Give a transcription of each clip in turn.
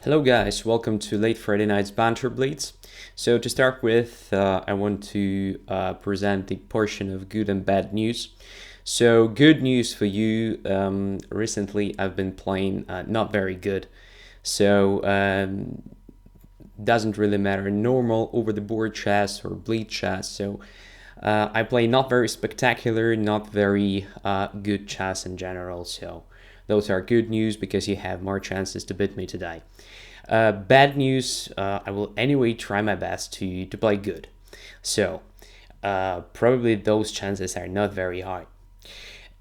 Hello guys, welcome to late Friday night's Banter Blitz. So to start with, I want to present the portion of good and bad news. So good news for you, recently I've been playing not very good. So doesn't really matter, normal over the board chess or bleed chess. So I play not very spectacular, not very good chess in general. So those are good news because you have more chances to beat me today. Bad news, I will anyway try my best to play good. So probably those chances are not very high.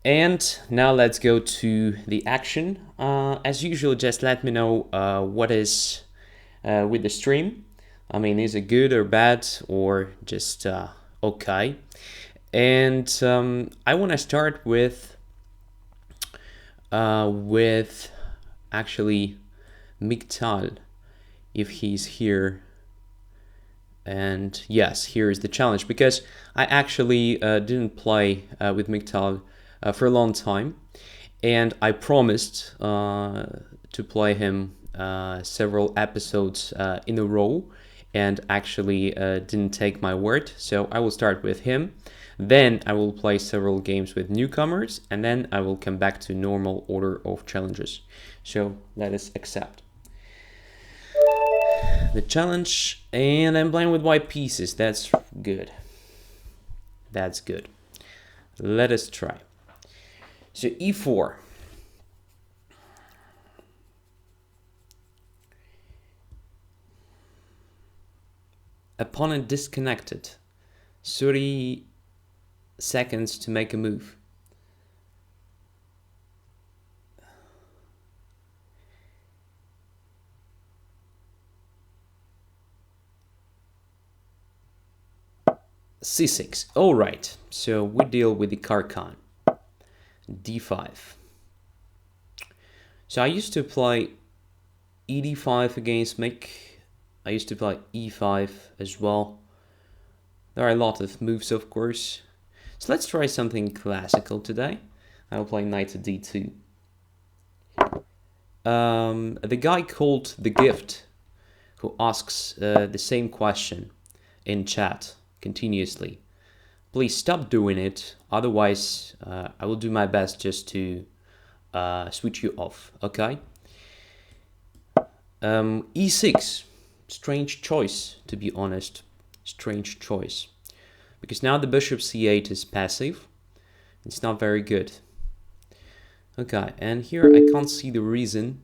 And now let's go to the action. As usual, just let me know what is with the stream. I mean, is it good or bad or just okay? And I want to start with actually Miktal, if he's here. And yes, here is the challenge, because I actually didn't play with Miktal for a long time, and I promised to play him several episodes in a row, and actually didn't take my word. So I will start with him, then I will play several games with newcomers, and then I will come back to normal order of challenges. So let us accept the challenge. And I'm playing with white pieces. That's good. That's good. Let us try. So e4. Opponent disconnected. 30 seconds to make a move. c6. All right, so we deal with the Carcan. d5. So I used to play ed5 against Mick. I used to play e5 as well. There are a lot of moves, of course. So let's try something classical today. I'll play knight to d2. The guy called The Gift, who asks the same question in chat continuously. Please stop doing it, otherwise I will do my best just to switch you off, okay? e6, strange choice, to be honest, strange choice. Because now the bishop c8 is passive, it's not very good. Okay, and here I can't see the reason.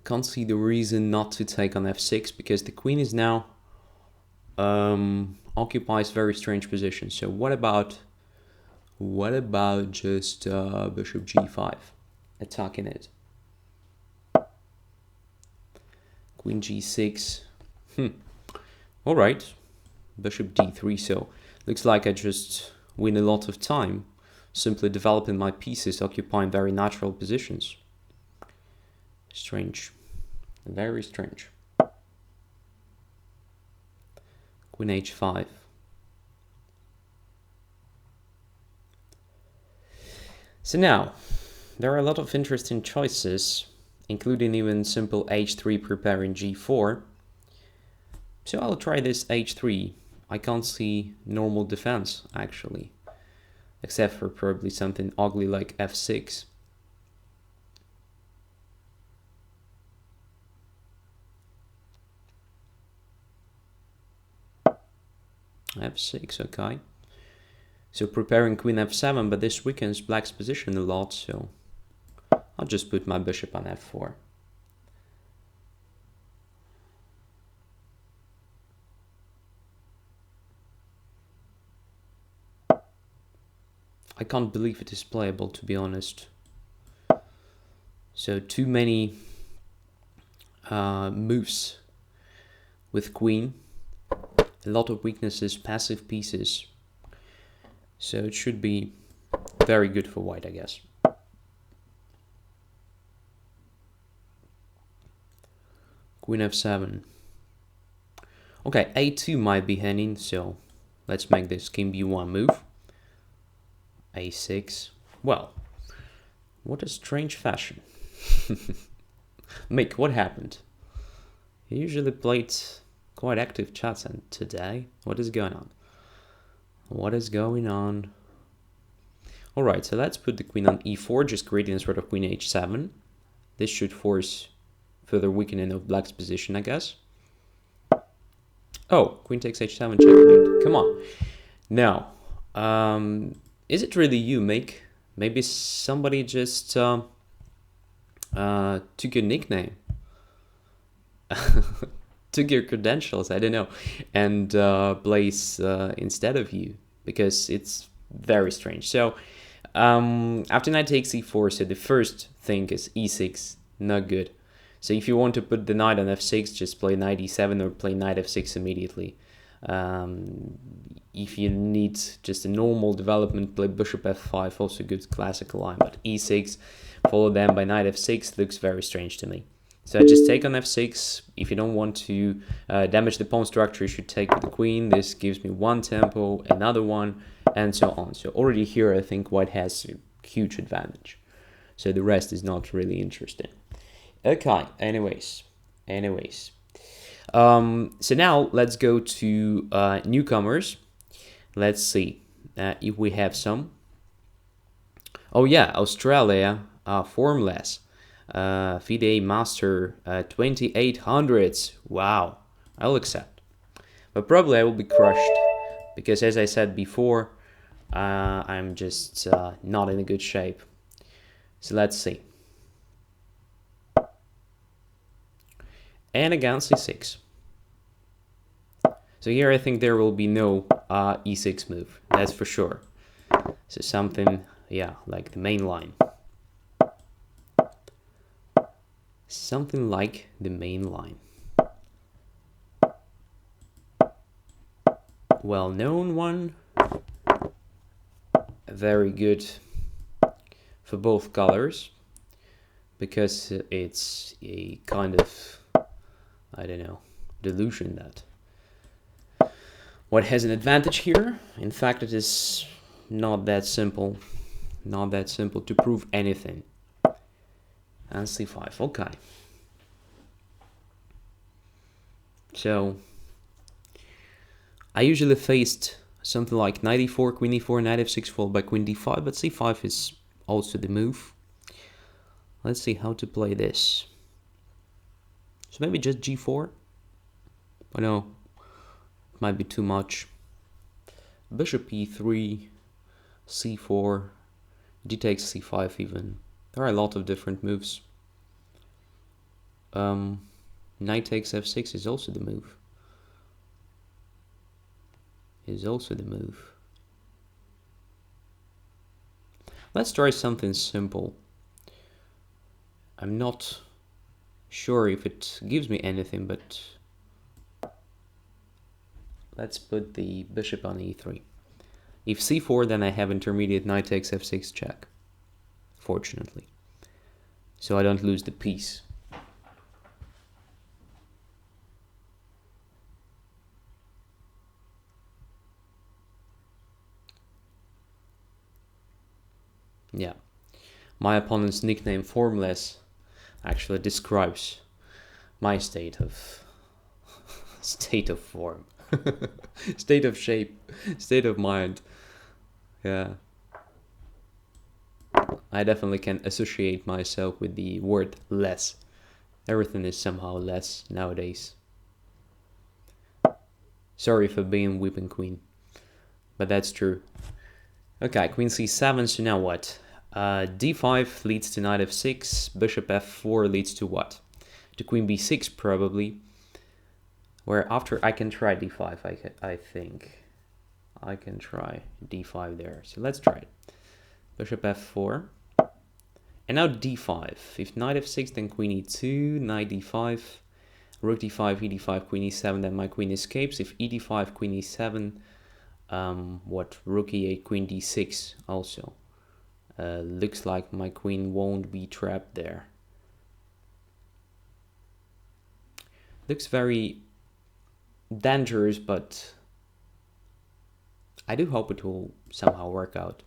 Can't see the reason not to take on f6, because the queen is now occupies very strange position. So what about just bishop g5, attacking it? Queen g6. All right, bishop d3. So looks like I just win a lot of time, simply developing my pieces, occupying very natural positions. Strange, very strange. Queen h5. So now, there are a lot of interesting choices, including even simple h3 preparing g4. So I'll try this h3. I can't see normal defense, actually, except for probably something ugly like f6. f6, okay. So preparing queen f7, but this weakens black's position a lot, so I'll just put my bishop on f4. I can't believe it is playable, to be honest. So too many moves with queen. A lot of weaknesses, passive pieces. So it should be very good for white, I guess. Queen f7. Okay, a2 might be hanging, so let's make this king b1 move. a6. Well, what a strange fashion. Mick, what happened? He usually played quite active chats, and today, what is going on? What is going on? Alright, so let's put the queen on e4, just creating a sort of queen h7. This should force further weakening of black's position, I guess. Oh, queen takes h7, checkmate. Come on. Now, is it really you, Mick? Maybe somebody just took your nickname. Took your credentials, I don't know, and plays instead of you, because it's very strange. So after knight takes e4, so the first thing is e6, not good. So if you want to put the knight on f6, just play knight e7 or play knight f6 immediately. If you need just a normal development, play bishop f5, also good classical line, but e6 followed then by knight f6 looks very strange to me. So I just take on f6. If you don't want to damage the pawn structure, you should take with the queen. This gives me one tempo, another one, and so on. So already here, I think white has a huge advantage. So the rest is not really interesting. Okay, anyways. So now let's go to newcomers. Let's see if we have some. Oh yeah, Australia, Formless. FIDE Master 2800s. Wow, I'll accept. But probably I will be crushed because, as I said before, I'm just not in a good shape. So let's see. And again, c6. So here I think there will be no e6 move. That's for sure. So something, yeah, like the main line. Something like the main line. Well-known one. Very good for both colors, because it's a kind of, I don't know, delusion that what has an advantage here. In fact, it is not that simple. Not that simple to prove anything. And c5, okay. So I usually faced something like knight e4, queen e4, knight f6 followed by queen d5, but c5 is also the move. Let's see how to play this. So maybe just g4. I know it might be too much. Bishop e3, c4, d takes c5 even. There are a lot of different moves. Knight takes f6 is also the move. Let's try something simple. I'm not sure if it gives me anything, but let's put the bishop on e3. If c4, then I have intermediate knight takes f6 check, fortunately. So I don't lose the piece. Yeah, my opponent's nickname Formless actually describes my state of form, state of shape, state of mind. Yeah, I definitely can associate myself with the word less. Everything is somehow less nowadays. Sorry for being whipping queen, but that's true. Okay, queen c7, so now what? d5 leads to knight f6, bishop f4 leads to what? To queen b6 probably, where after I can try d5, I think. I can try d5 there, so let's try it. Bishop f4, and now d5. If knight f6, then queen e2, knight d5, rook d5, e d5, queen e7, then my queen escapes. If e d5, queen e7, rook e8, queen d6 also. Looks like my queen won't be trapped there. Looks very dangerous, but I do hope it will somehow work out.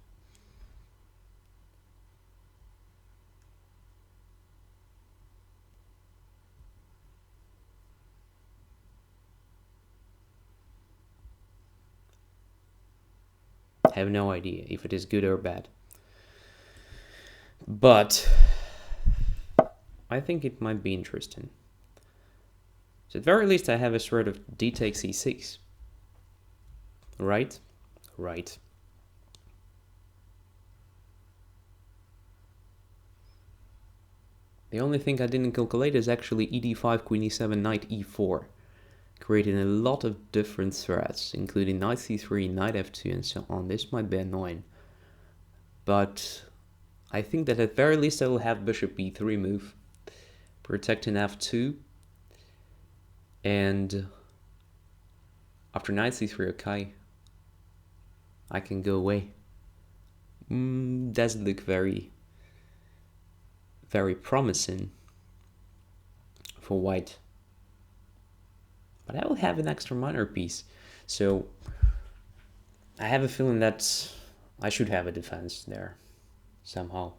I have no idea if it is good or bad. But I think it might be interesting. So at very least I have a sort of d takes e6. Right? Right. The only thing I didn't calculate is actually ed5, queen e7, knight e4. Creating a lot of different threats, including knight c3, knight f2, and so on. This might be annoying. But I think that at very least I will have bishop e3 move, protecting f2. And after knight c3, okay, I can go away. Doesn't look very promising for white. But I will have an extra minor piece. So I have a feeling that I should have a defense there somehow.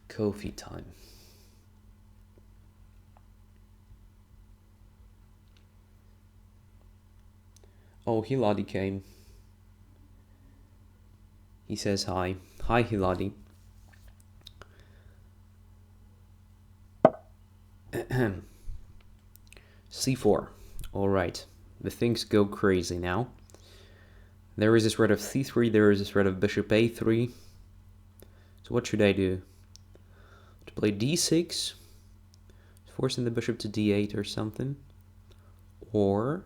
Coffee time. Oh, Hiladi came. He says hi. Hi, Hiladi. C4. Alright. The things go crazy now. There is a threat of C3. There is a threat of bishop A3. So what should I do? To play D6? Forcing the bishop to D8 or something? Or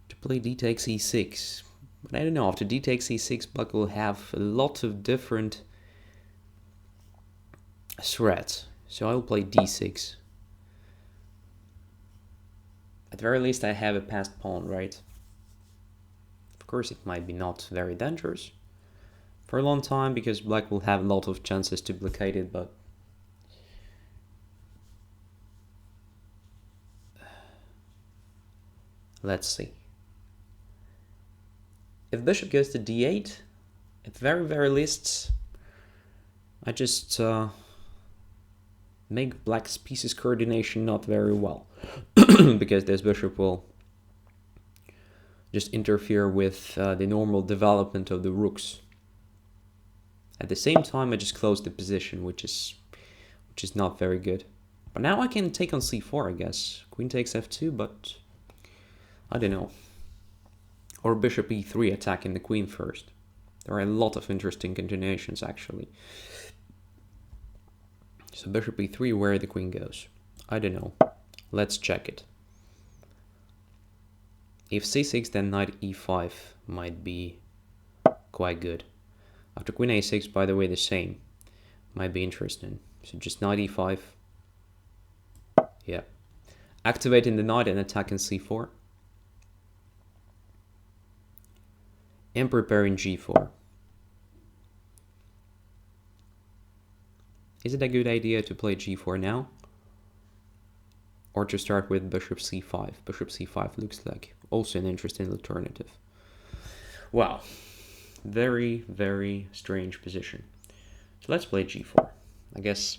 to play d takes e6. But I don't know, after d takes e6, black will have a lot of different threats. So I will play d6. At very least I have a passed pawn, right? Of course it might be not very dangerous for a long time, because black will have a lot of chances to blockade it, but let's see. If bishop goes to d8, at very least, I just make black's pieces coordination not very well, because this bishop will just interfere with the normal development of the rooks. At the same time, I just close the position, which is not very good. But now I can take on c4, I guess. Queen takes f2, but I don't know. Or bishop e3 attacking the queen first. There are a lot of interesting continuations, actually. So bishop e3, where the queen goes. I don't know. Let's check it. If c6, then knight e5 might be quite good. After queen a6, by the way, the same. Might be interesting. So just knight e5. Yeah. Activating the knight and attacking c4. And preparing g4. Is it a good idea to play g4 now? Or to start with bishop c5? Bishop c5 looks like also an interesting alternative. Wow. Very strange position. So let's play g4. I guess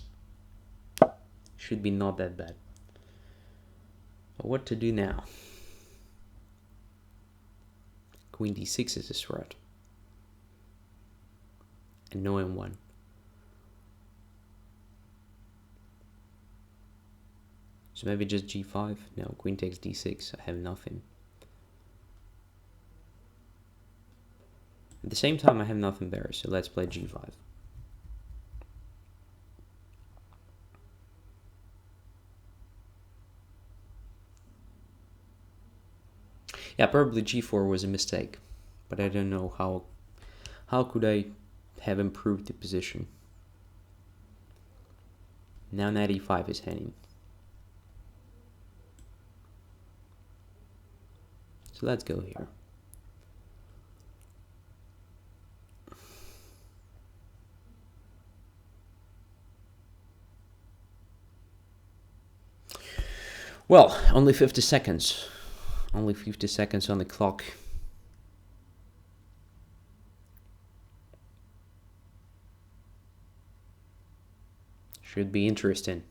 should be not that bad. But what to do now? Queen d6 is a threat. And no m1. So maybe just g5? No, queen takes d6. I have nothing. At the same time, I have nothing there, so let's play g5. Yeah, probably g4 was a mistake, but I don't know how could I have improved the position. Now knight e5 is hanging. So let's go here. Well, only 50 seconds. Only 50 seconds on the clock. Should be interesting.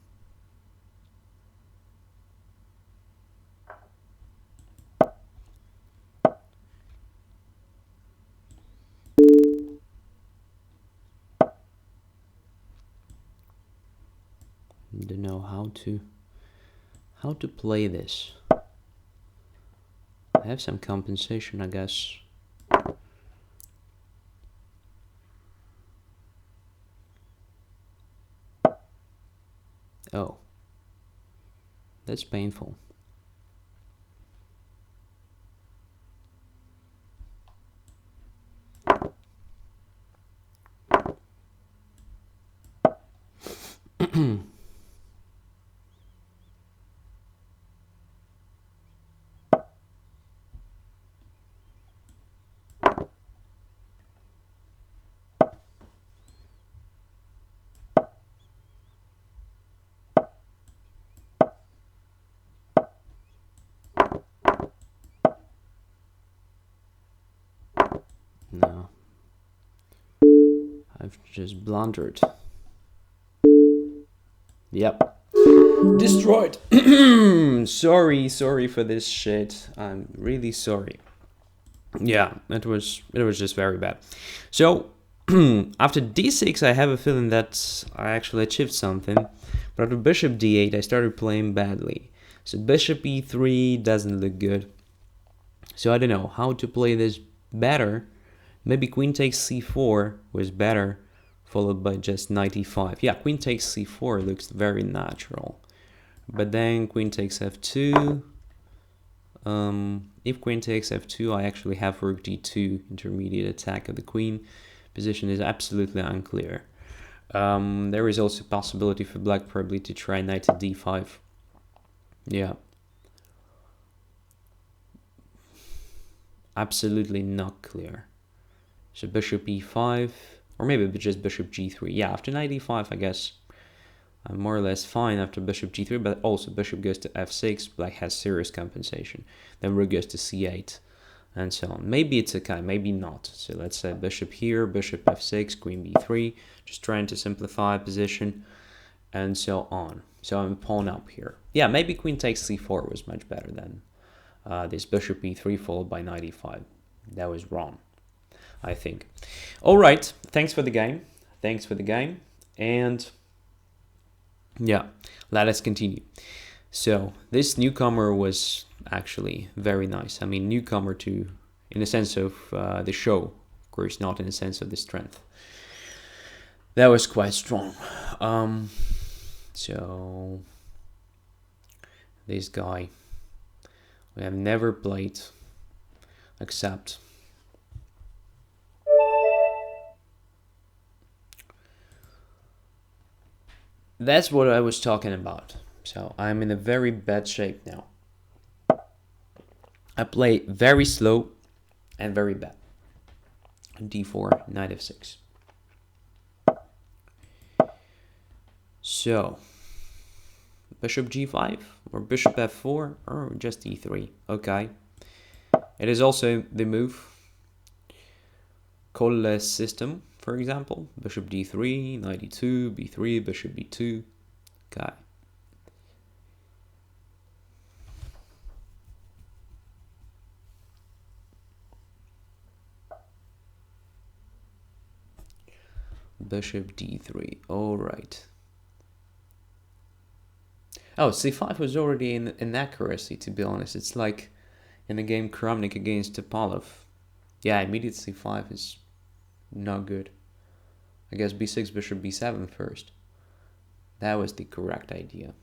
Don't know how to play this. I have some compensation, I guess. Oh, that's painful. No, I've just blundered. Yep. Destroyed. Sorry for this shit. I'm really sorry. Yeah, it was just very bad. So after d6, I have a feeling that I actually achieved something. But after bishop d8, I started playing badly. So bishop e3 doesn't look good. So I don't know how to play this better. Maybe queen takes c4 was better, followed by just knight e5. Yeah, queen takes c4 looks very natural. But then queen takes f2. If queen takes f2, I actually have rook d2, intermediate attack of the queen. Position is absolutely unclear. There is also a possibility for black probably to try knight to d5. Yeah. Absolutely not clear. So bishop e5, or maybe just bishop g3. Yeah, after knight e5, I guess I'm more or less fine after bishop g3, but also bishop goes to f6, black has serious compensation. Then rook goes to c8, and so on. Maybe it's okay, maybe not. So let's say bishop here, bishop f6, queen b3, just trying to simplify position, and so on. So I'm pawn up here. Yeah, maybe queen takes c4 was much better than this bishop e3 followed by knight e5. That was wrong, I think. All right, thanks for the game. Thanks for the game. And yeah, let us continue. So this newcomer was actually very nice. I mean, newcomer to, in the sense of the show, of course, not in the sense of the strength. That was quite strong. So this guy, we have never played except that's what I was talking about. So I'm in a very bad shape now. I play very slow and very bad. d4, knight f6. So bishop g5 or bishop f4 or just e3. Okay. It is also the move. Colles system, for example. Bishop d3, knight e2, b3, bishop b2. Okay. Bishop d3. All right. Oh, c5 was already in inaccuracy, to be honest. It's like in the game Kramnik against Topalov. Yeah, immediate c5 is not good. I guess b6, bishop b7 first. That was the correct idea.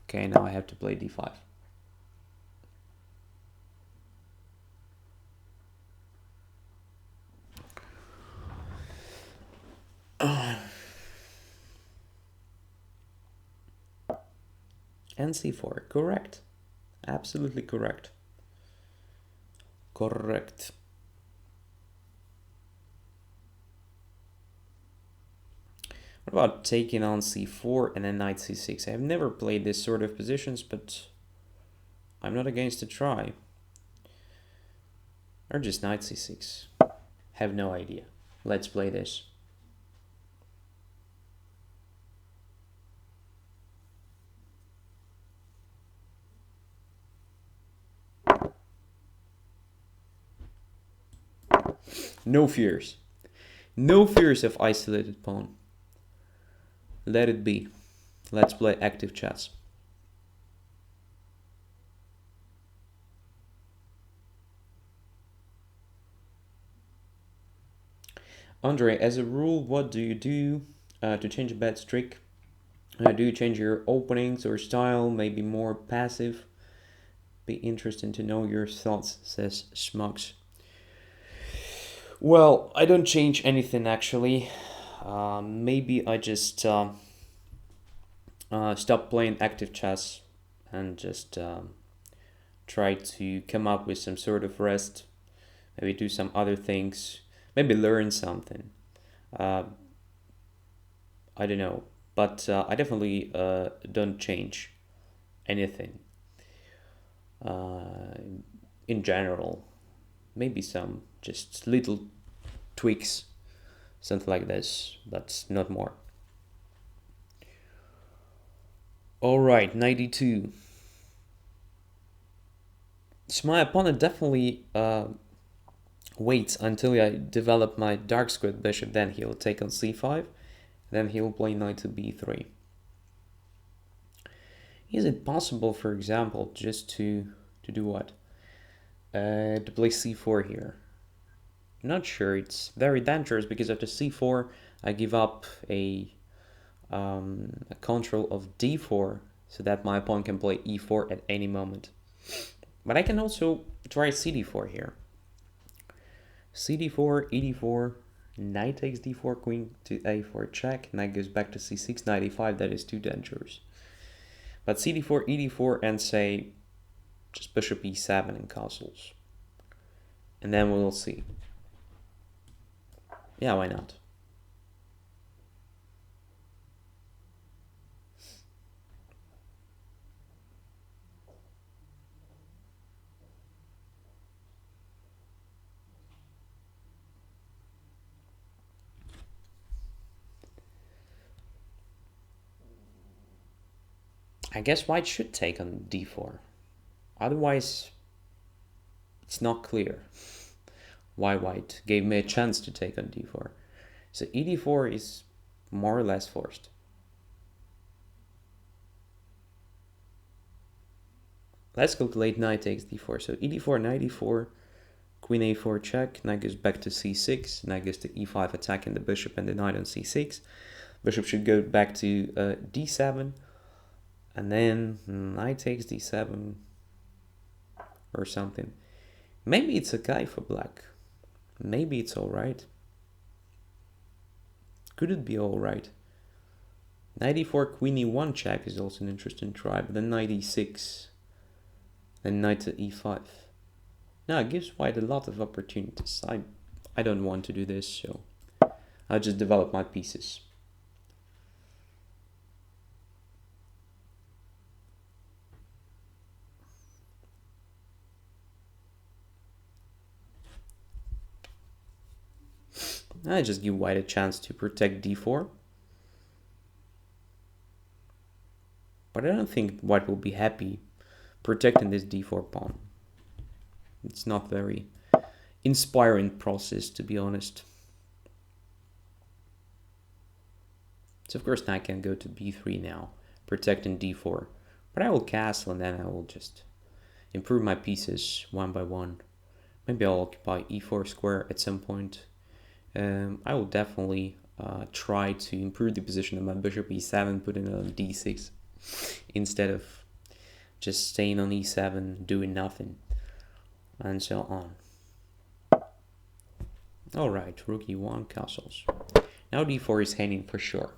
Okay, now I have to play d5. And c4, correct. Absolutely correct. Correct. What about taking on c4 and then knight c6? I have never played this sort of positions, but I'm not against a try. Or just knight c6. Have no idea. Let's play this. No fears. No fears of isolated pawn. Let it be. Let's play active chess. Andrey, as a rule, what do you do to change a bad streak? Do you change your openings or style, maybe more passive? Be interesting to know your thoughts, says Smugs. Well, I don't change anything actually. Maybe I just stop playing active chess and just try to come up with some sort of rest. Maybe do some other things. Maybe learn something. I don't know. But I definitely don't change anything in general. Maybe some just little tweaks, something like this, but not more. All right, 92. So my opponent definitely waits until I develop my dark squared bishop, then he'll take on c5, then he'll play knight to b3. Is it possible, for example, just to do what? To play c4 here? Not sure. It's very dangerous because after c4 I give up a control of d4 so that my pawn can play e4 at any moment. But I can also try cd4 here. cd4, ed4, knight takes d4, queen to a4 check, knight goes back to c6, knight e5, that is too dangerous. But cd4, ed4, and say just bishop e7 and castles. And then we'll see. Yeah, why not? I guess white should take on d4. Otherwise, it's not clear why white gave me a chance to take on d4. So ed4 is more or less forced. Let's calculate knight takes d4. So ed4, knight e4, queen a4 check, knight goes back to c6, knight goes to e5 attacking the bishop and the knight on c6. Bishop should go back to d7, and then knight takes d7 or something. Maybe it's okay for black. Maybe it's alright. Could it be alright? Knight e4, queen e1 check is also an interesting try, but then knight e6, then knight to e5. Now it gives white a lot of opportunities. I don't want to do this, so I'll just develop my pieces. I just give white a chance to protect d4. But I don't think white will be happy protecting this d4 pawn. It's not very inspiring process, to be honest. So of course knight can go to b3 now, protecting d4. But I will castle and then I will just improve my pieces one by one. Maybe I'll occupy e4 square at some point. I will definitely try to improve the position of my bishop e7, putting it on d6 instead of just staying on e7, doing nothing, and so on. Alright, rook e1, castles. Now d4 is hanging for sure.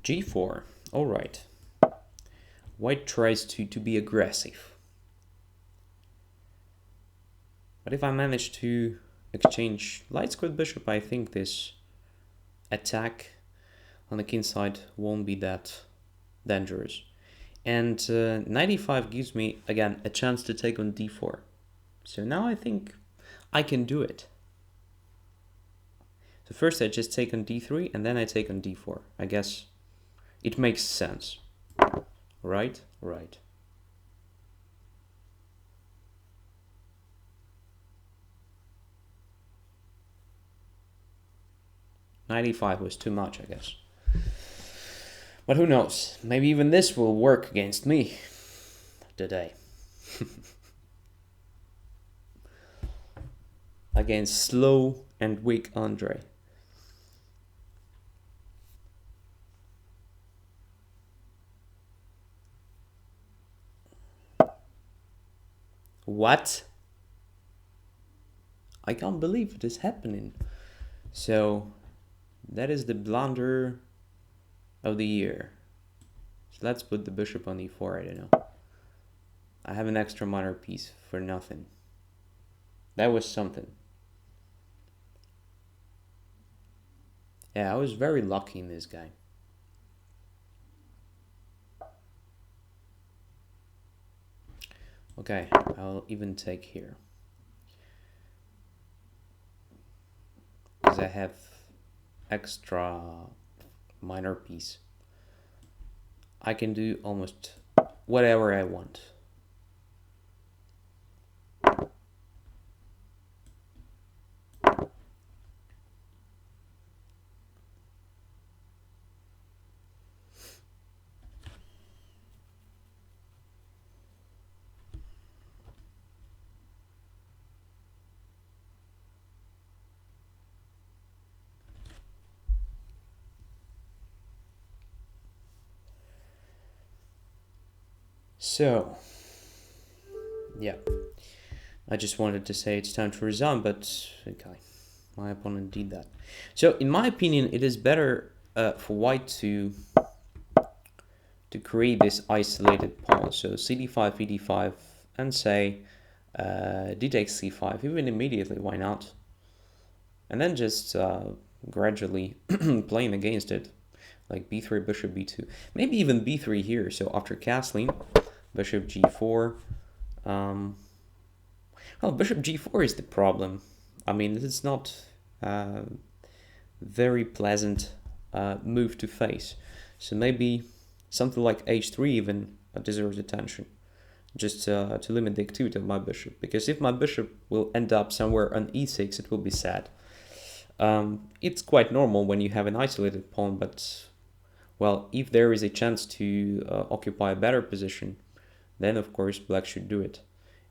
g4, alright. White tries to be aggressive. But if I manage to exchange light squared bishop, I think this attack on the king side won't be that dangerous. And knight e5 gives me, again, a chance to take on d4. So now I think I can do it. So first I just take on d3 and then I take on d4. I guess it makes sense. Right? Right. Knight e5 was too much, I guess. But who knows? Maybe even this will work against me today. Against slow and weak Andrey. What? I can't believe it is happening. So that is the blunder of the year. So let's put the bishop on e4, I don't know. I have an extra minor piece for nothing. That was something. Yeah, I was very lucky in this guy. Okay, I'll even take here. Because I have extra minor piece. I can do almost whatever I want. So, yeah, I just wanted to say it's time to resign, but okay, my opponent did that. So, in my opinion, it is better for white to create this isolated pawn. So cd5, ed5, and say d takes c5, even immediately, why not? And then just gradually playing against it, like b3, bishop b2, maybe even b3 here. So after castling, bishop g4. Well, bishop g4 is the problem. I mean, it's not very pleasant move to face. So maybe something like h3 even deserves attention, just to limit the activity of my bishop. Because if my bishop will end up somewhere on e6, it will be sad. It's quite normal when you have an isolated pawn, but, well, if there is a chance to occupy a better position, then of course black should do it,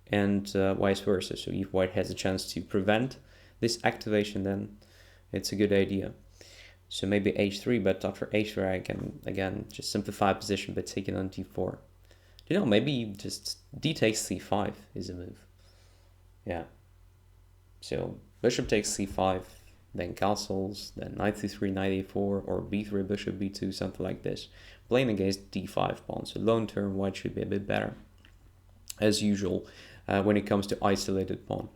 and vice versa. So if white has a chance to prevent this activation, then it's a good idea. So maybe h3, but after h3 I can again just simplify position by taking on d4. You know, maybe just d takes c5 is a move. Yeah. So bishop takes c5, then castles, then knight c3, knight a4, or b3, bishop b2, something like this. Playing against d5 pawn. So long term white should be a bit better, as usual, when it comes to isolated pawn.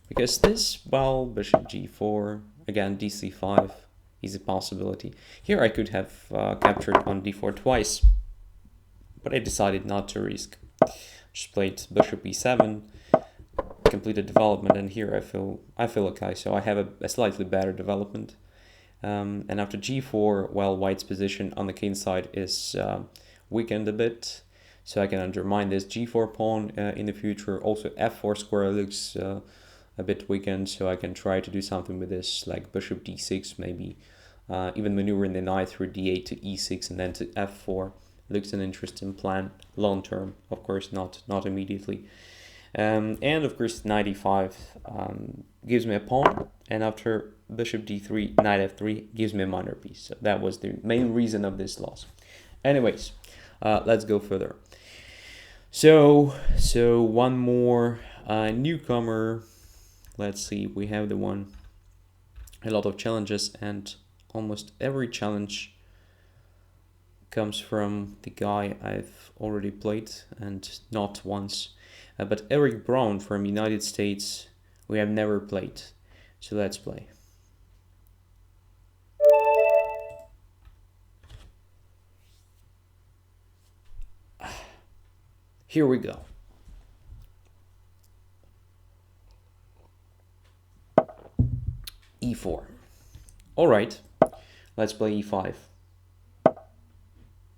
Because this, well, bishop g4, again dc5 is a possibility. Here I could have captured on d4 twice, but I decided not to risk. Just played bishop e7, completed development, and here I feel okay. So I have a slightly better development. And after g4, well, white's position on the king side is weakened a bit, so I can undermine this g4 pawn in the future. Also f4 square looks a bit weakened, so I can try to do something with this, like bishop d6 maybe, even maneuvering the knight through d8 to e6 and then to f4. Looks an interesting plan long term, of course, not immediately. And of course knight e5 gives me a pawn, and after bishop d3, knight f3 gives me a minor piece. So that was the main reason of this loss. Anyways, let's go further. So one more newcomer. Let's see, we have the one, a lot of challenges, and almost every challenge comes from the guy I've already played, and not once. But Eric Brown from United States, we have never played. So let's play. Here we go. E4. Alright, let's play e5.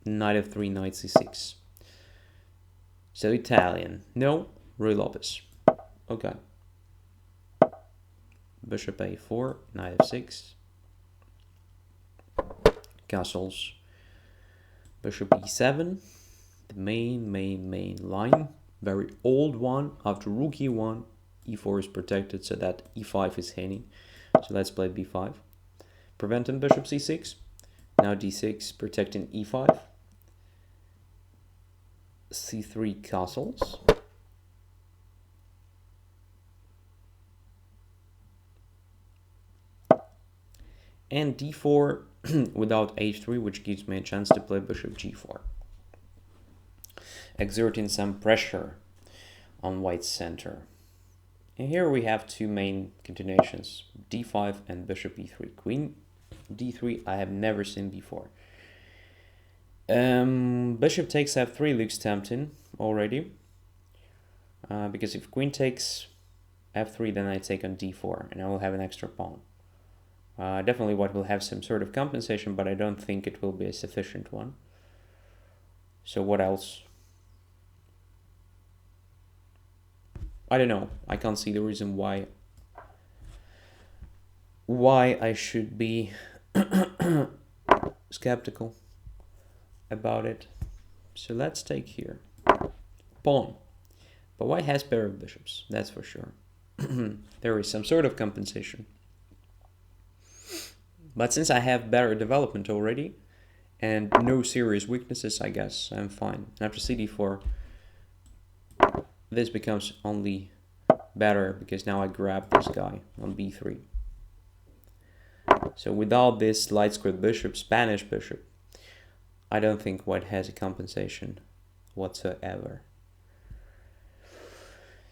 Knight f3, knight c6. So Italian. No, Ruy Lopez. Okay. Bishop a4, knight f6. Castles. Bishop e7. The main line. Very old one. After rook e1, e4 is protected, so that e5 is hanging. So let's play b5. Preventing bishop c6. Now d6, protecting e5. c3 castles. And d4 without h3, which gives me a chance to play bishop g4. Exerting some pressure on white's center. And here we have two main continuations, d5 and bishop e3. Queen d3 I have never seen before. Bishop takes f3 looks tempting already. Because if queen takes f3, then I take on d4 and I will have an extra pawn. Definitely white will have some sort of compensation, but I don't think it will be a sufficient one. So what else? I don't know. I can't see the reason why I should be skeptical about it. So let's take here. Pawn. But white has pair of bishops, that's for sure. There is some sort of compensation. But since I have better development already and no serious weaknesses, I guess I'm fine. After cd4, this becomes only better because now I grab this guy on b3. So without this light squared bishop, Spanish bishop, I don't think white has a compensation whatsoever.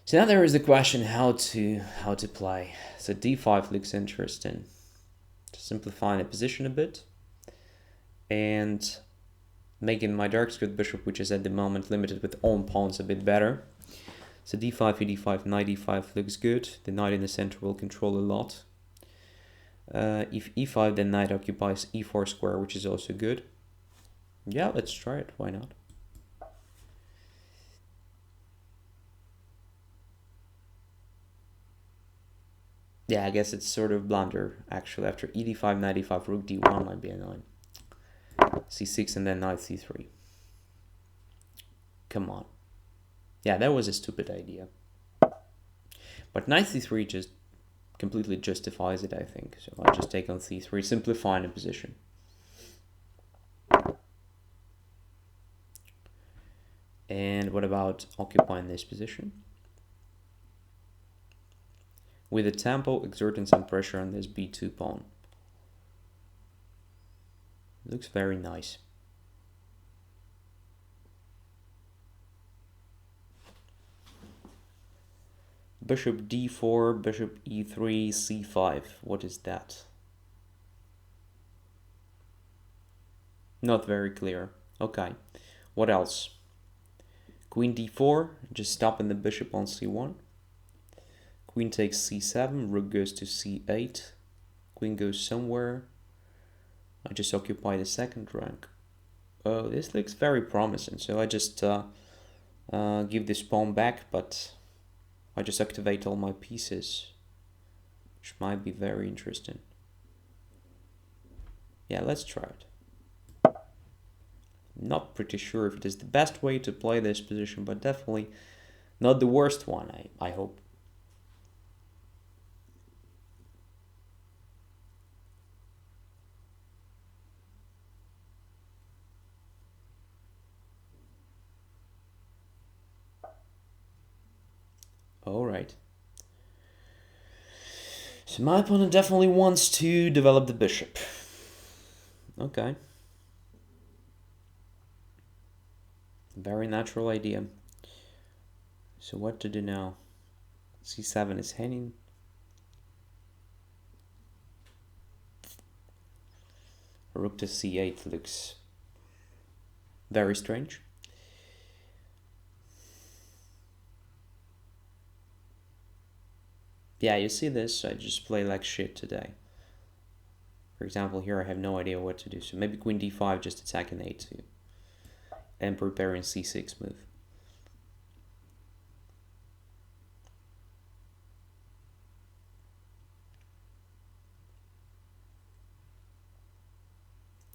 So now there is the question how to play. So d5 looks interesting. To simplify the position a bit and making my dark squared bishop, which is at the moment limited with own pawns, a bit better. So d5, e5, knight e5 looks good. The knight in the center will control a lot. If e5, then knight occupies e4 square, which is also good. Yeah, let's try it. Why not? Yeah, I guess it's sort of blunder, actually. After e5, knight e5, rook d1 might be annoying. c6 and then knight c3. Come on. Yeah, that was a stupid idea. But knight c3 just completely justifies it, I think. So I'll just take on c3, simplifying the position. And what about occupying this position? With the tempo exerting some pressure on this b2 pawn. Looks very nice. Bishop d4, bishop e3, c5. What is that? Not very clear. Okay. What else? Queen d4, just stopping the bishop on c1. Queen takes c7, rook goes to c8. Queen goes somewhere. I just occupy the second rank. Oh, this looks very promising. So I just give this pawn back, but I just activate all my pieces, which might be very interesting. Yeah, let's try it. Not pretty sure if it is the best way to play this position, but definitely not the worst one, I hope. Alright. So my opponent definitely wants to develop the bishop. Okay. Very natural idea. So what to do now? c7 is hanging. Rook to c8 looks very strange. Yeah, you see this? I just play like shit today. For example, here I have no idea what to do. So maybe queen d5, just attacking a2 and preparing c6 move.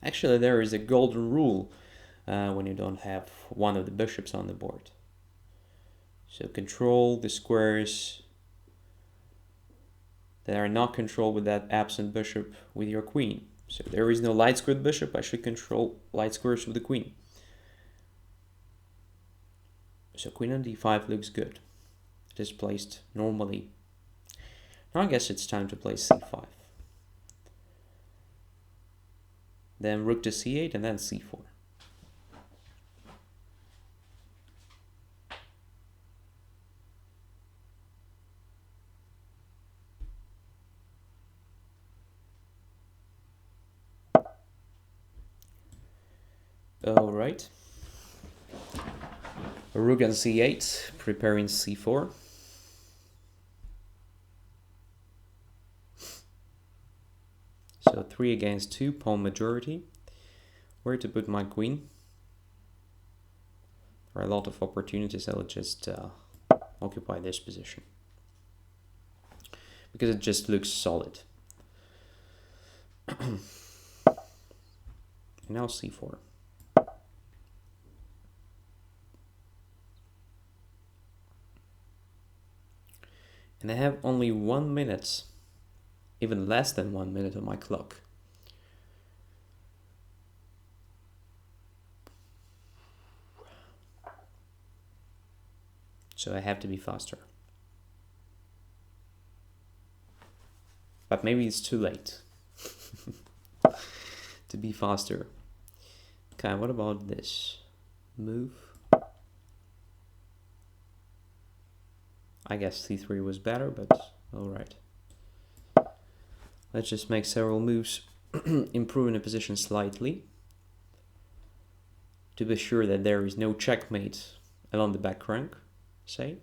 Actually, there is a golden rule when you don't have one of the bishops on the board. So control the squares that are not controlled with that absent bishop with your queen. So there is no light squared bishop, I should control light squares with the queen. So queen on d5 looks good. It is placed normally. Now I guess it's time to play c5. Then rook to c8 and then c4. All right. Rook on c8, preparing c4. So 3 against 2, pawn majority. Where to put my queen? There are a lot of opportunities. I'll just occupy this position because it just looks solid. And now c4. And I have only 1 minute, even less than 1 minute on my clock. So I have to be faster. But maybe it's too late to be faster. Okay, what about this move? I guess c3 was better, but all right. Let's just make several moves, improving the position slightly to be sure that there is no checkmate along the back rank, say.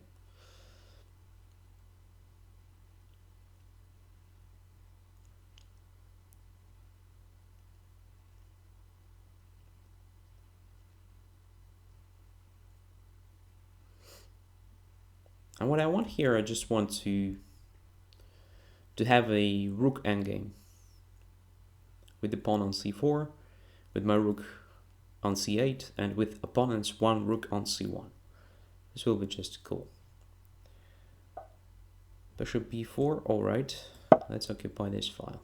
And what I want here, I just want to have a rook endgame with the pawn on c4, with my rook on c8, and with opponent's one rook on c1. This will be just cool. Bishop b4, all right. Let's occupy this file.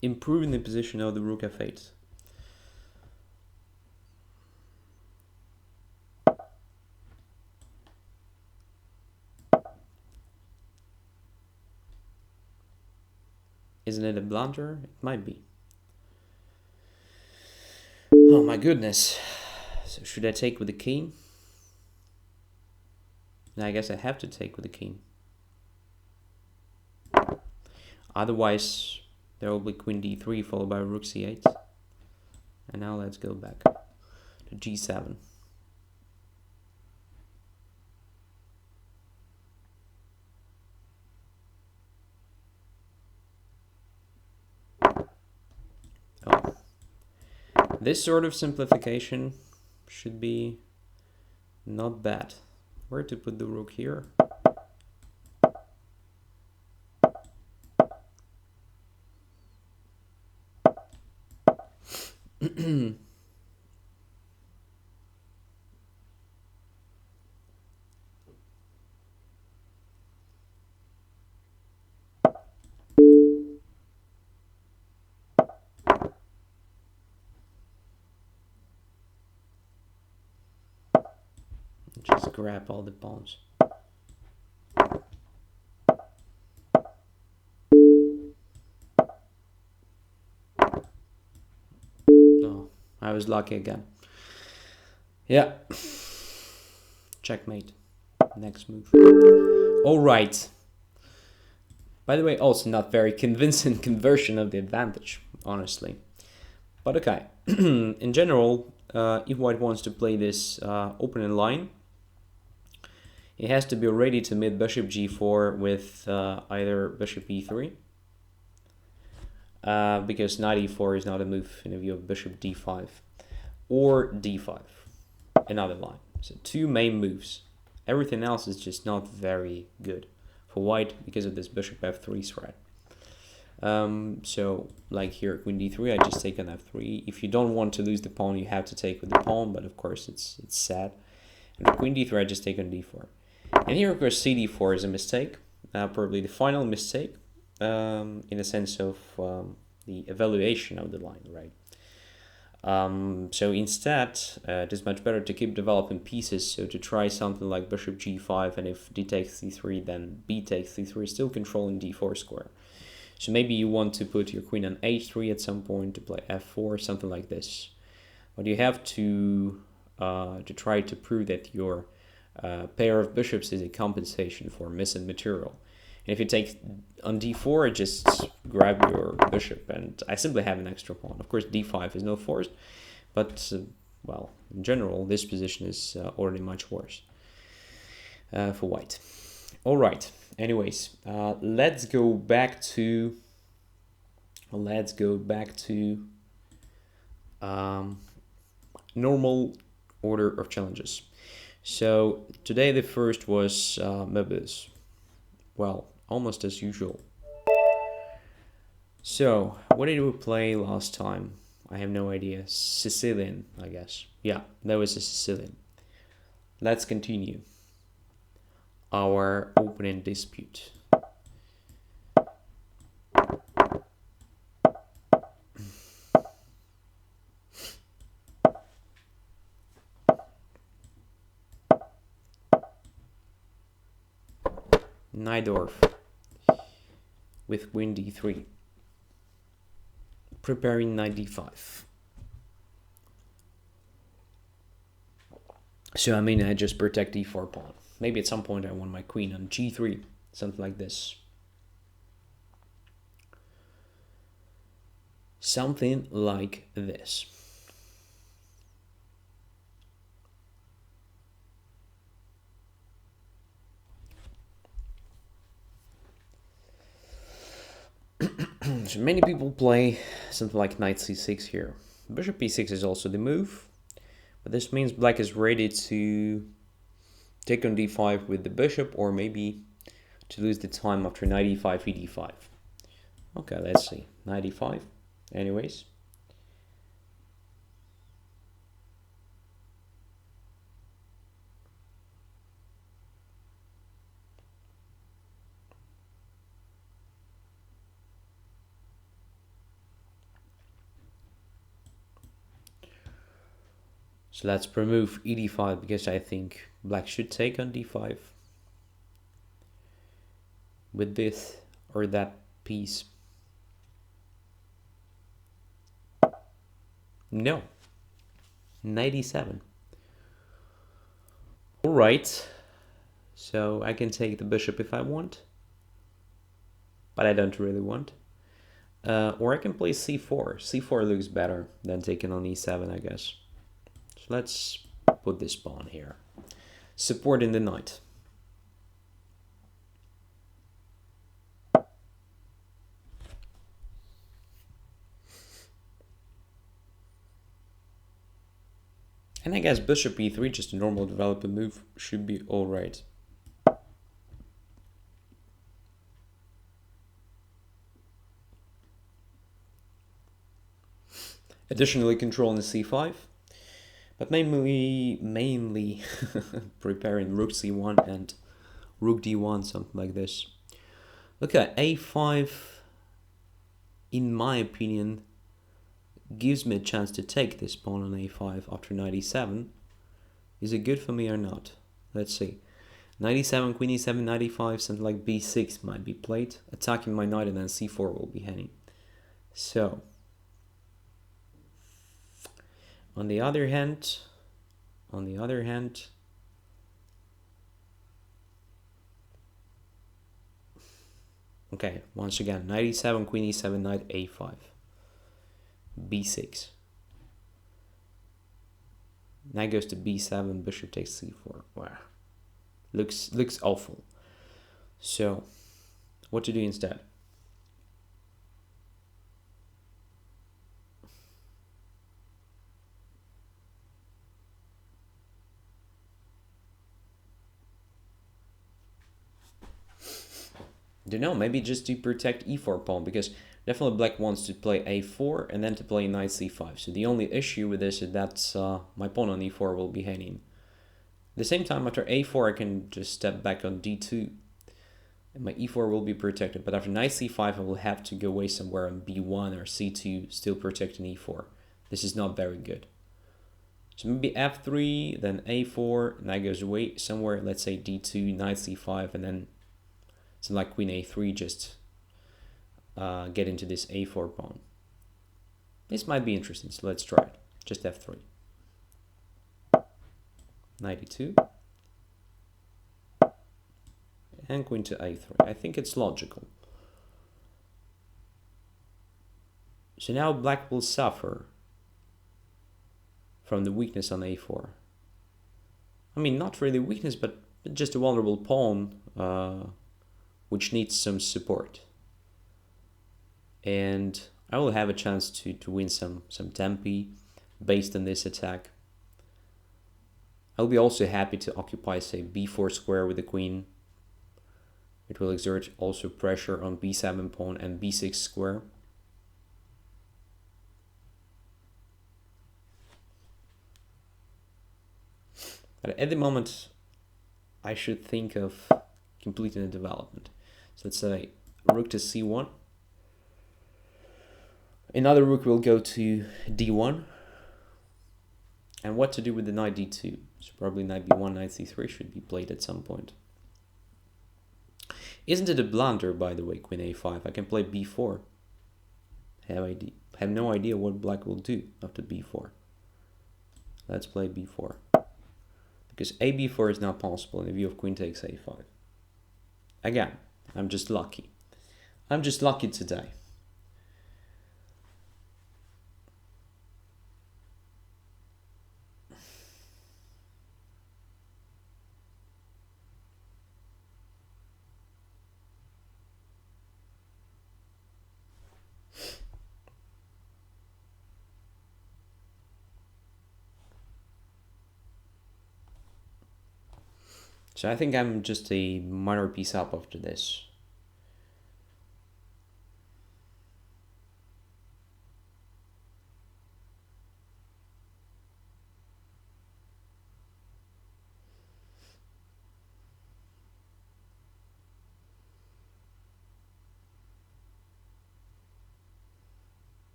Improving the position of the rook f8. Isn't it a blunder? It might be. Oh my goodness. So should I take with the king? I guess I have to take with the king. Otherwise, there will be queen d3 followed by rook c8. And now let's go back to g7. This sort of simplification should be not bad. Where to put the rook here? Just grab all the pawns. Oh, I was lucky again. Yeah. Checkmate. Next move. All right. By the way, also not very convincing conversion of the advantage, honestly. But okay. In general, if white wants to play this opening line, He has to be ready to meet bishop g4 with either bishop e3, because knight e4 is not a move in the view of bishop d5, or d5, another line. So two main moves. Everything else is just not very good for white because of this bishop f3 threat. So like here, queen d3, I just take on f3. If you don't want to lose the pawn, you have to take with the pawn, but of course it's sad. And with queen d3, I just take on d4. And here, of course, cd4 is a mistake, probably the final mistake, in the sense of the evaluation of the line, right? So instead, it is much better to keep developing pieces, so to try something like bishop g5, and if d takes c3, then b takes c3, still controlling d4 square. So maybe you want to put your queen on h3 at some point to play f4, something like this. But you have to try to prove that your pair of bishops is a compensation for missing material. And if you take on d4, just grab your bishop, and I simply have an extra pawn. Of course, d5 is no forced, but well, in general, this position is already much worse for white. All right. Anyways, let's go back to normal order of challenges. So today the first was Mebus. Well, almost as usual. So what did we play last time? I have no idea. Sicilian, I guess. Yeah, that was a Sicilian. Let's continue our opening dispute. Najdorf with queen d3, preparing knight d5. So I mean, I just protect d4 pawn. Maybe at some point I want my queen on g3, something like this. Something like this. So many people play something like knight c6 here. Bishop e6 is also the move, but this means black is ready to take on d5 with the bishop, or maybe to lose the time after knight e5, ed5. Okay, let's see. Knight e5. Anyways. So let's remove ed5 because I think black should take on d5 with this or that piece. No. Knight e7. All right. So I can take the bishop if I want, but I don't really want. Or I can play c4. c4 looks better than taking on e7, I guess. So let's put this pawn here, supporting the knight. And I guess bishop e3, just a normal development move, should be all right. Additionally, controlling c5. But mainly preparing rook c1 and rook d1, something like this. Okay, a5, in my opinion, gives me a chance to take this pawn on a5 after knight e7. Is it good for me or not? Let's see. Knight e7, queen e7, knight e5, something like b6 might be played. Attacking my knight, and then c4 will be hanging. So, on the other hand, okay, once again, knight e7, queen e7, knight a5, b6. Knight goes to b7, bishop takes c4. Wow. Looks awful. So, what to do instead? Don't know, maybe just to protect e4 pawn, because definitely black wants to play a4 and then to play knight c5. So the only issue with this is that my pawn on e4 will be hanging. At the same time, after a4 I can just step back on d2 and my e4 will be protected, but after knight c5 I will have to go away somewhere on b1 or c2, still protecting e4. This is not very good. So maybe f3, then a4, knight goes away somewhere, let's say d2, knight c5, and then something like queen a3, just get into this a4 pawn. This might be interesting, so let's try it. Just f3. Knight e2. And queen to a3. I think it's logical. So now black will suffer from the weakness on a4. I mean, not really weakness, but just a vulnerable pawn which needs some support. And I will have a chance to win some tempi based on this attack. I'll be also happy to occupy, say, b4 square with the queen. It will exert also pressure on b7 pawn and b6 square. But at the moment, I should think of completing the development. So let's say rook to c1. Another rook will go to d1. And what to do with the knight d2? So probably knight b1, knight c3 should be played at some point. Isn't it a blunder, by the way, queen a5? I can play b4. Have no idea what black will do after b4. Let's play b4. Because a b4 is not possible in the view of queen takes a5. Again, I'm just lucky. I'm just lucky today. So I think I'm just a minor piece up after this.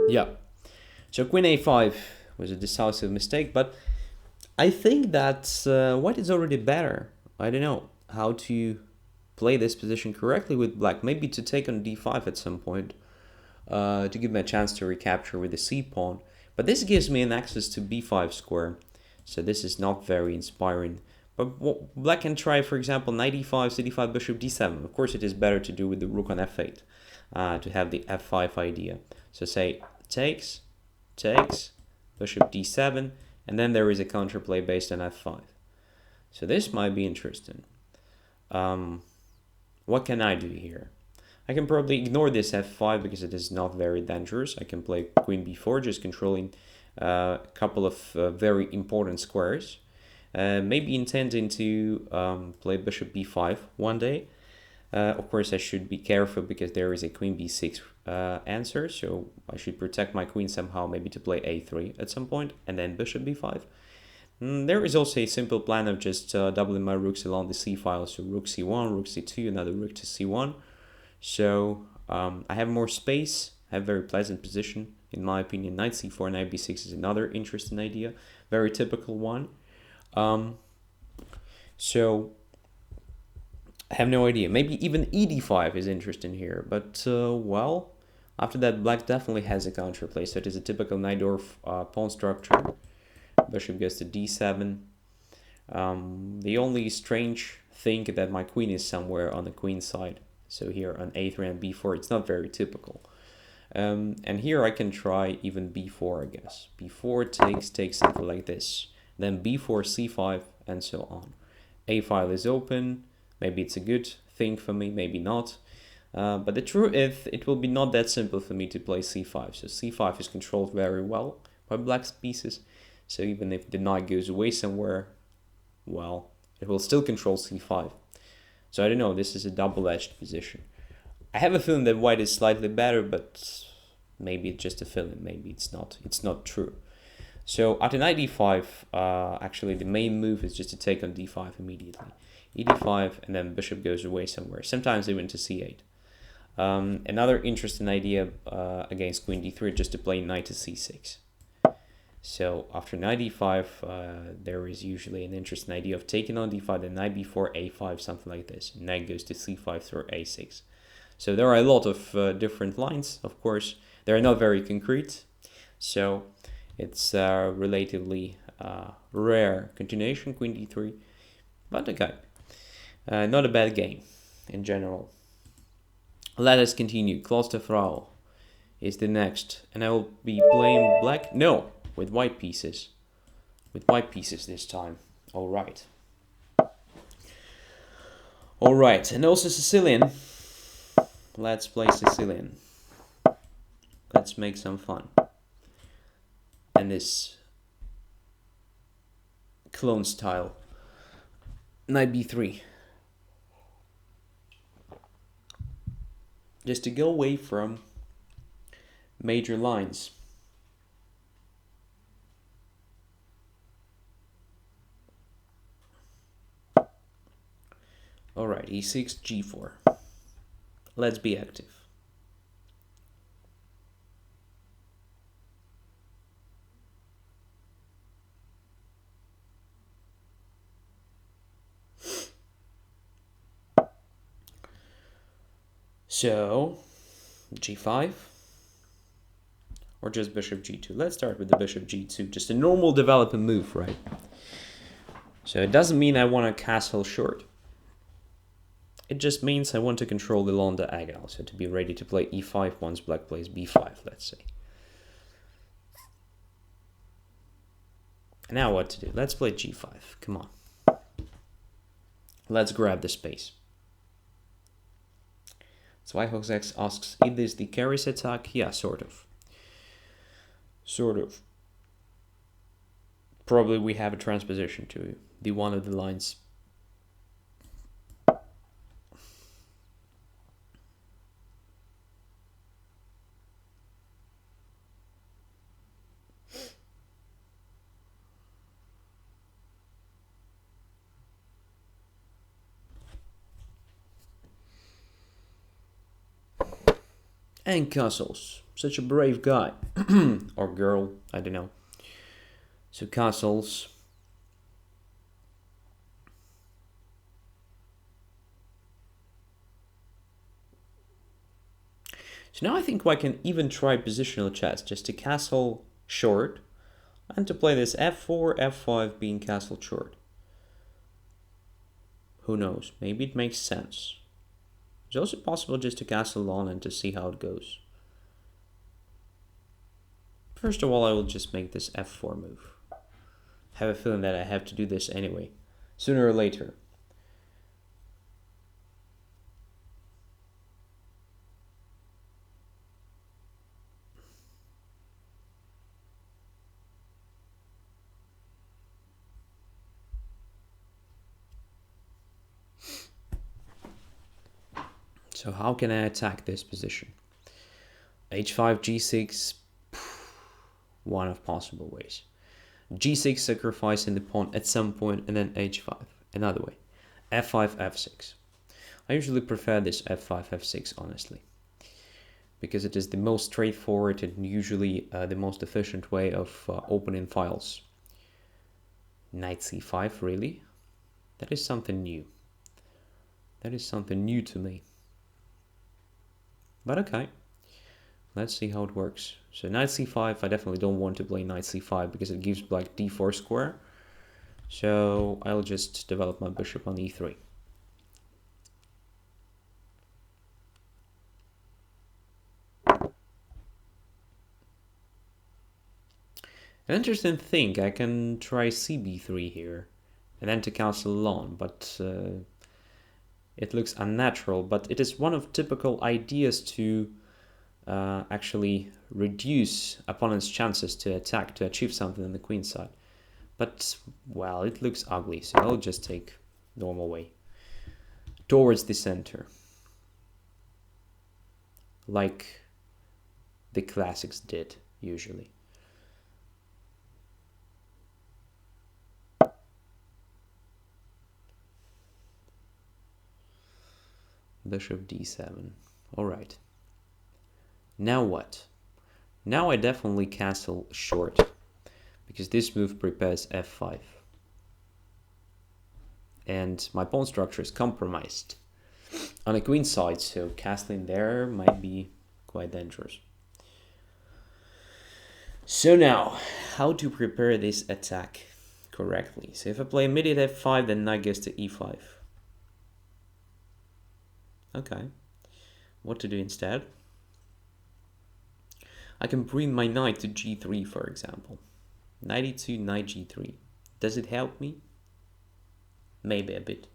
Yeah. So queen a5 was a decisive mistake, but I think that white is already better. I don't know how to play this position correctly with black. Maybe to take on d5 at some point to give me a chance to recapture with the c pawn. But this gives me an access to b5 square. So this is not very inspiring. But black can try, for example, knight e5, c5, bishop d7. Of course, it is better to do with the rook on f8 to have the f5 idea. So say takes, bishop d7. And then there is a counterplay based on f5. So this might be interesting. What can I do here? I can probably ignore this f5 because it is not very dangerous. I can play queen b4, just controlling a couple of very important squares. Maybe intending to play bishop b5 one day. Of course, I should be careful because there is a queen b6 answer, so I should protect my queen somehow, maybe to play a3 at some point, and then bishop b5. There is also a simple plan of just doubling my rooks along the c file, so rook c1, rook c2, another rook to c1. So I have more space, I have a very pleasant position, in my opinion. Knight c4, knight b6 is another interesting idea, very typical one. So I have no idea. Maybe even ed5 is interesting here, but well, after that, black definitely has a counterplay. So it is a typical Najdorf pawn structure. Bishop goes to d7. The only strange thing that my queen is somewhere on the queen side. So here on a3 and b4, it's not very typical. And here I can try even b4, I guess. b4 takes something like this. Then b4, c5, and so on. A file is open. Maybe it's a good thing for me, maybe not. But the truth is, it will be not that simple for me to play c5. So c5 is controlled very well by black's pieces. So even if the knight goes away somewhere, well, it will still control c5. So I don't know, this is a double-edged position. I have a feeling that white is slightly better, but maybe it's just a feeling, maybe it's not true. So after knight d5, actually the main move is just to take on d5 immediately. e5, and then bishop goes away somewhere, sometimes even to c8. Another interesting idea against queen d3 just to play knight to c6. So after knight d5, there is usually an interesting idea of taking on d5, then knight b4, a5, something like this. Knight goes to c5 through a6. So there are a lot of different lines, of course. They are not very concrete, so it's relatively rare continuation, queen d3. But okay, not a bad game in general. Let us continue. Klosterfrau is the next, and I will be playing black. No, with white pieces. With white pieces this time. All right. All right, and also Sicilian. Let's play Sicilian. Let's make some fun. And this clone style. Knight b3. Just to go away from major lines. Alright, e6, g4. Let's be active. So, g5, or just bishop g2. Let's start with the bishop g2, just a normal development move, right? So it doesn't mean I want to castle short. It just means I want to control the long diagonal, so to be ready to play e5 once black plays b5, let's say. And now what to do? Let's play g5, come on. Let's grab the space. So X asks, is this the Keres attack? Yeah, sort of. Sort of. Probably we have a transposition to the one of the lines. And castles. Such a brave guy. Or girl, I don't know. So castles. So now I think I can even try positional chess, just to castle short, and to play this f4, f5 being castle short. Who knows, maybe it makes sense. It's also possible just to castle on and to see how it goes. First of all, I will just make this f4 move. I have a feeling that I have to do this anyway, sooner or later. So how can I attack this position? h5, g6, one of possible ways. g6 sacrificing the pawn at some point, and then h5, another way. f5, f6. I usually prefer this f5, f6, honestly, because it is the most straightforward and usually the most efficient way of opening files. Knight c5, really? That is something new. That is something new to me. But okay, let's see how it works. So knight c5, I definitely don't want to play knight c5 because it gives black d4 square. So I'll just develop my bishop on e3. An interesting thing, I can try cb3 here. and then to castle on, but it looks unnatural. But it is one of typical ideas to actually reduce opponent's chances to attack, to achieve something on the queen side. But, well, it looks ugly, so I'll just take normal way towards the center, like the classics did usually. Bishop d7. All right. Now what? Now I definitely castle short, because this move prepares f5. And my pawn structure is compromised on the queen side, so castling there might be quite dangerous. So now, how to prepare this attack correctly? So if I play immediate f5, then knight goes to e5. Okay, what to do instead? I can bring my knight to g3, for example. Knight e2, knight g3. Does it help me? Maybe a bit.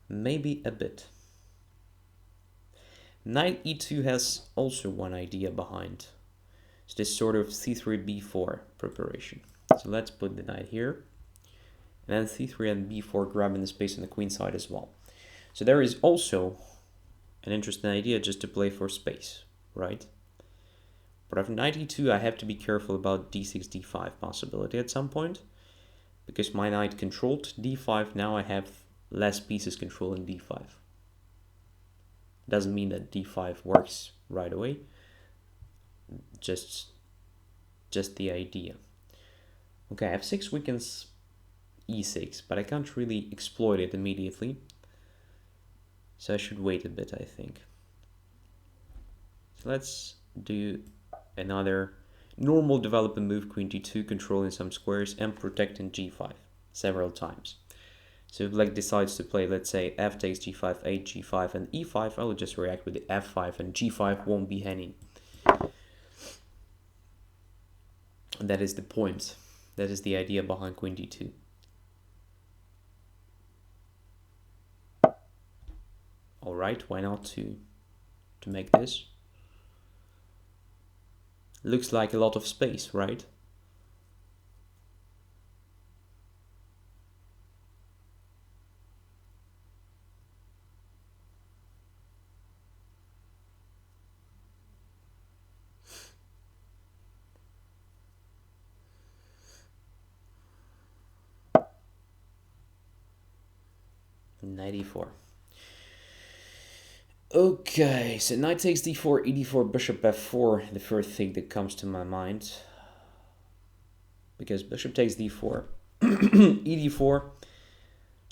Maybe a bit. Knight e2 has also one idea behind. It's this sort of c3, b4 preparation. So let's put the knight here. And then c3 and b4 grabbing the space on the queen side as well. So there is also an interesting idea just to play for space, right? But after knight e2, I have to be careful about d6, d5 possibility at some point, because my knight controlled d5, now I have less pieces controlling d5. Doesn't mean that d5 works right away, just the idea. Okay, f6 weakens e6, but I can't really exploit it immediately, so I should wait a bit, I think. So let's do another normal development move, queen d2, controlling some squares and protecting g5 several times. So if black decides to play, let's say, f takes g5, a g5, and e5, I will just react with the f5, and g5 won't be hanging. And that is the point. That is the idea behind queen d2. All right, why not to make this? Looks like a lot of space, right? Knight e4. Okay, so knight takes d4, e4, bishop f4, the first thing that comes to my mind. Because bishop takes d4, e4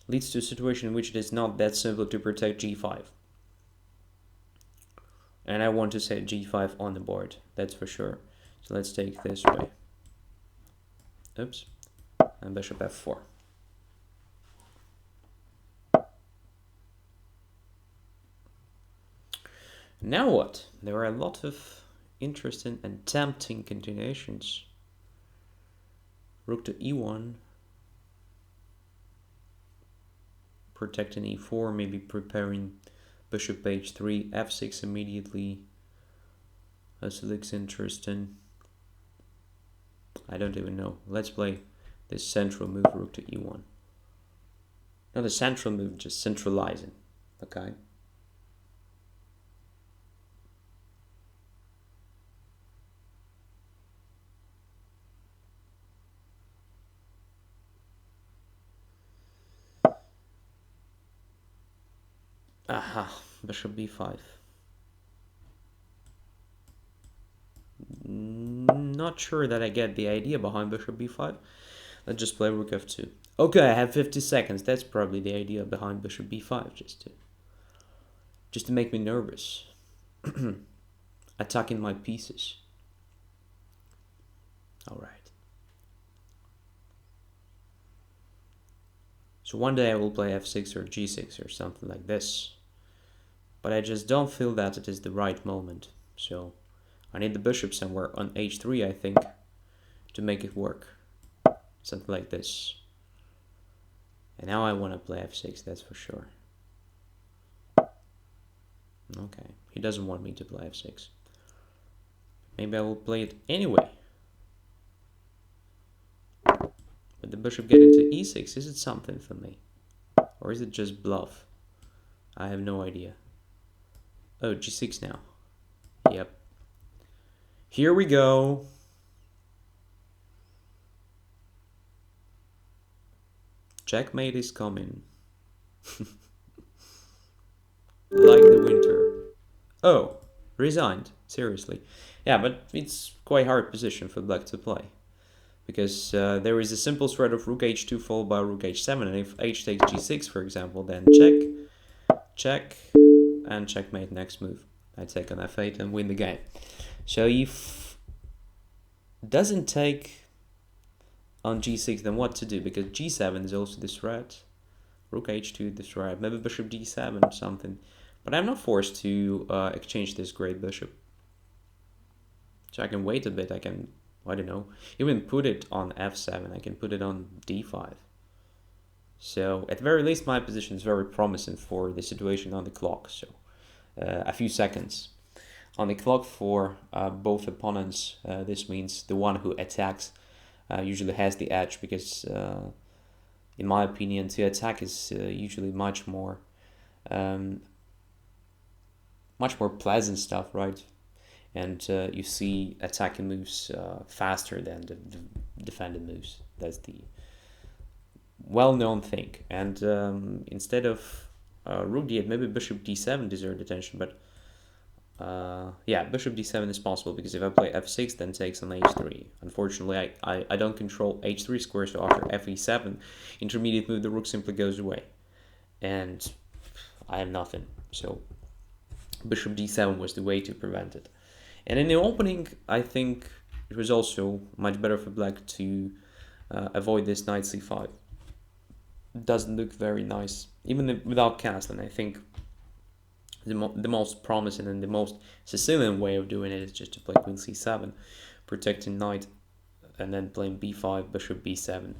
leads to a situation in which it is not that simple to protect g5. And I want to set g5 on the board, that's for sure. So let's take this way. Oops. And bishop f4. Now what? There are a lot of interesting and tempting continuations. Rook to e1. Protecting e4, maybe preparing bishop h3, f6 immediately. This looks interesting. I don't even know. Let's play this central move, rook to e1. Not a central move, just centralizing. Okay. Aha, bishop b5. Not sure that I get the idea behind bishop b5. Let's just play rook f2. Okay, I have 50 seconds. That's probably the idea behind bishop b5, just to make me nervous. Attacking my pieces. All right. So one day I will play f6 or g6 or something like this. But I just don't feel that it is the right moment. So I need the bishop somewhere on h3, I think, to make it work. Something like this. And now I want to play f6, that's for sure. Okay, he doesn't want me to play f6. Maybe I will play it anyway. But the bishop getting to e6, is it something for me? Or is it just bluff? I have no idea. Oh, g6 now. Yep. Here we go. Checkmate is coming. Like the winter. Oh, resigned. Seriously. Yeah, but it's quite hard position for black to play. Because there is a simple threat of rook h2 followed by rook h7. And if h takes g6, for example, then check, and checkmate next move. I take on f8 and win the game. So if doesn't take on g6, then what to do? Because g7 is also the threat. Rook h2 the threat. Maybe bishop d7 or something. But I'm not forced to exchange this great bishop. So I can wait a bit. I can, I don't know, even put it on f7. I can put it on d5. So at the very least, my position is very promising for the situation on the clock. So a few seconds on the clock for both opponents. This means the one who attacks usually has the edge, because in my opinion, to attack is usually much more pleasant stuff, right? And you see attacking moves faster than the defending moves. That's the well-known thing. And instead of rook d8, maybe bishop d7 deserved attention, but yeah, bishop d7 is possible, because if I play f6, then takes on h3. Unfortunately, I don't control h3 square, so after fe7, intermediate move, the rook simply goes away. And I have nothing. So bishop d7 was the way to prevent it. And in the opening, I think it was also much better for black to avoid this knight c5. It doesn't look very nice, even without castling. I think the most promising and the most Sicilian way of doing it is just to play queen c7, protecting knight, and then playing b5, bishop b7,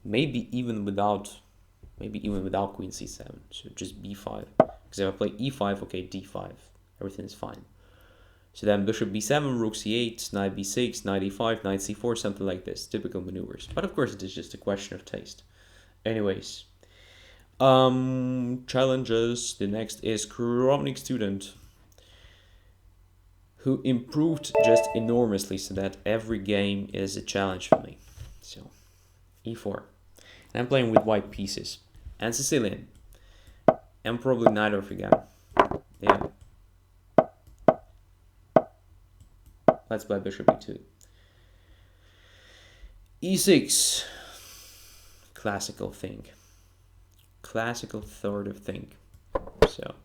maybe even without queen c7. So just b5, because if I play e5, okay, d5, everything is fine. So then bishop b7, rook c8, knight b6, knight e5, knight c4, something like this, typical maneuvers. But of course, it is just a question of taste. Anyways, challenges. The next is Kramnik student, who improved just enormously, so that every game is a challenge for me. So e4, and I'm playing with white pieces and Sicilian, and probably Najdorf again. Yeah. Let's play bishop e2. e6. Classical thing. Classical sort of thing. So.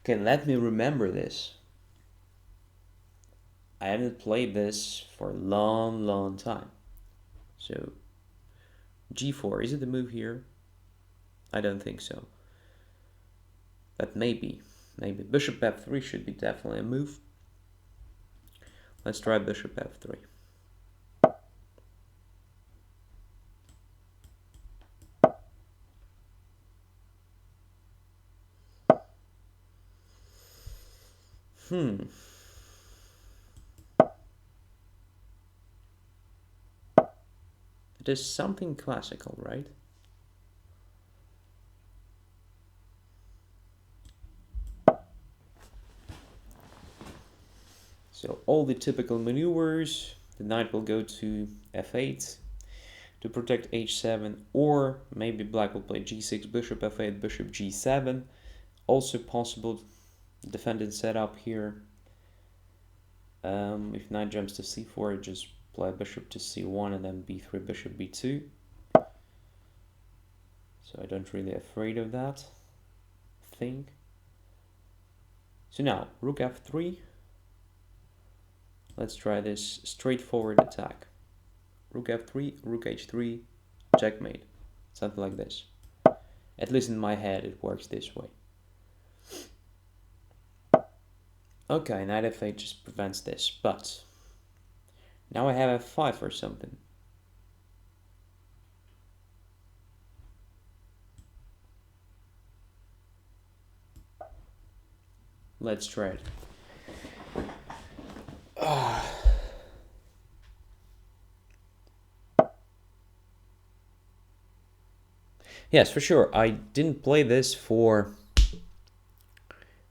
Okay, let me remember this. I haven't played this for a long time. So, g4, is it the move here? I don't think so. But maybe. Bishop f3 should be definitely a move. Let's try bishop f3. It is something classical, right? So all the typical maneuvers. The knight will go to f8 to protect h7, or maybe black will play g6, bishop f8, bishop g7. Also possible defendant setup here. If knight jumps to c4, just play bishop to c1 and then b3, bishop b2. So I don't really afraid of that thing. So now rook f3. Let's try this straightforward attack. Rook f3, rook h3, checkmate. Something like this. At least in my head, it works this way. Okay, knight f8 just prevents this, but now I have f5 or something. Let's try it. Yes, for sure. I didn't play this for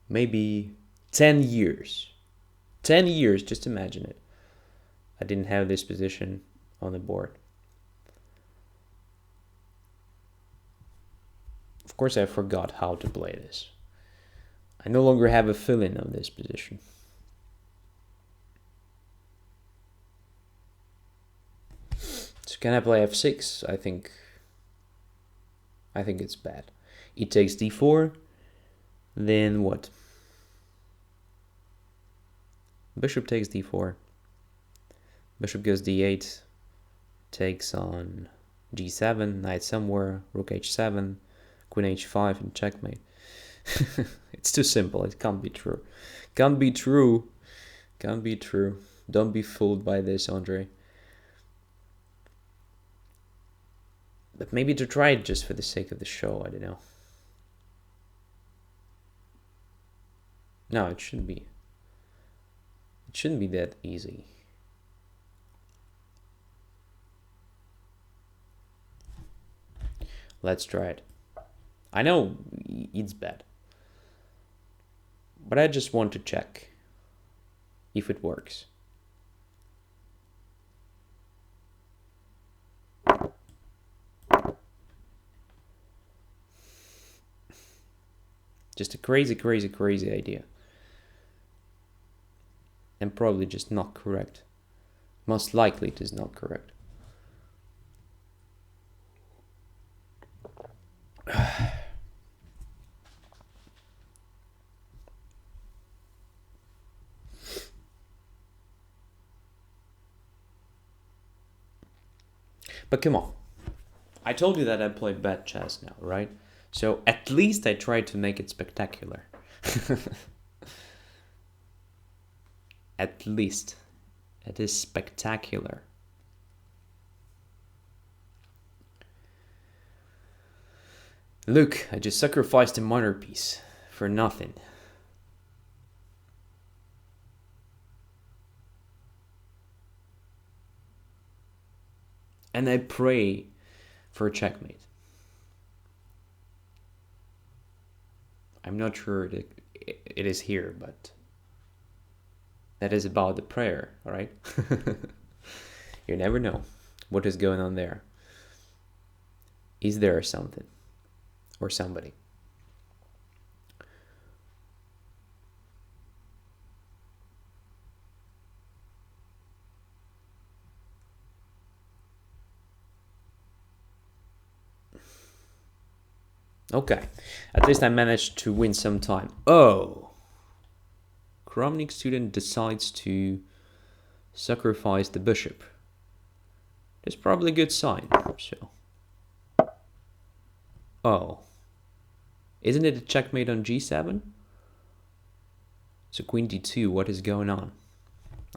maybe 10 years. 10 years, just imagine it. I didn't have this position on the board. Of course, I forgot how to play this. I no longer have a fill-in of this position. So can I play f6? I think it's bad. E takes d4. Then what? Bishop takes d4. Bishop goes d8. Takes on g7. Knight somewhere. Rook h7. Queen h5 and checkmate. It's too simple. It can't be true. Can't be true. Can't be true. Don't be fooled by this, Andrey. But maybe to try it just for the sake of the show, I don't know. No, it shouldn't be. It shouldn't be that easy. Let's try it. I know it's bad. But I just want to check if it works. Just a crazy, crazy, crazy idea. And probably just not correct. Most likely it is not correct. But come on. I told you that I play bad chess now, right? So at least I tried to make it spectacular. At least it is spectacular. Look, I just sacrificed a minor piece for nothing. And I pray for a checkmate. I'm not sure that it is here, but that is about the prayer, all right? You never know what is going on there. Is there something or somebody? Okay, at least I managed to win some time. Oh! Kramnik student decides to sacrifice the bishop. That's probably a good sign. So, oh, isn't it a checkmate on g7? So queen d2. What is going on?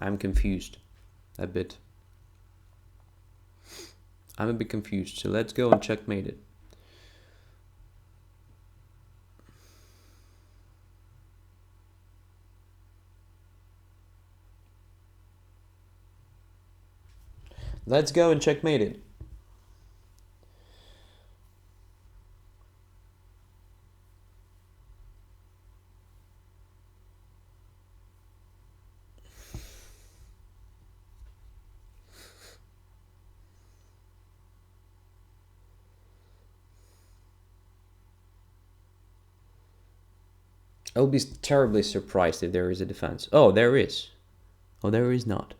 I'm confused a bit. I'm a bit confused. So let's go and checkmate it. Let's go and checkmate it. I'll be terribly surprised if there is a defense. Oh, there is. Oh, there is not.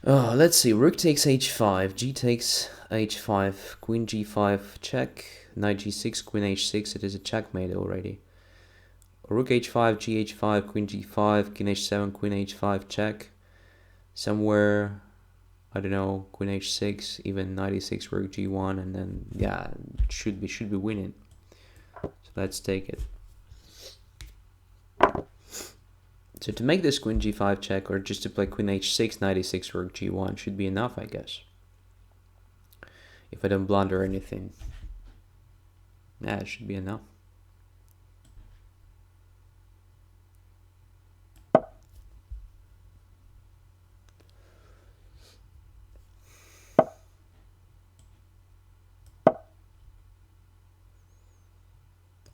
Oh, let's see. Rook takes h5, g takes h5, queen g5, check, knight g6, queen h6. It is a checkmate already. Rook h5, gh5, queen g5, king h7, queen h5, check. Somewhere I don't know, queen h6, even knight e6, rook g1, and then yeah, should be winning. So let's take it. So to make this queen g5 check, or just to play queen h6, knight e6, rook g1 should be enough, I guess. If I don't blunder anything. Yeah, it should be enough.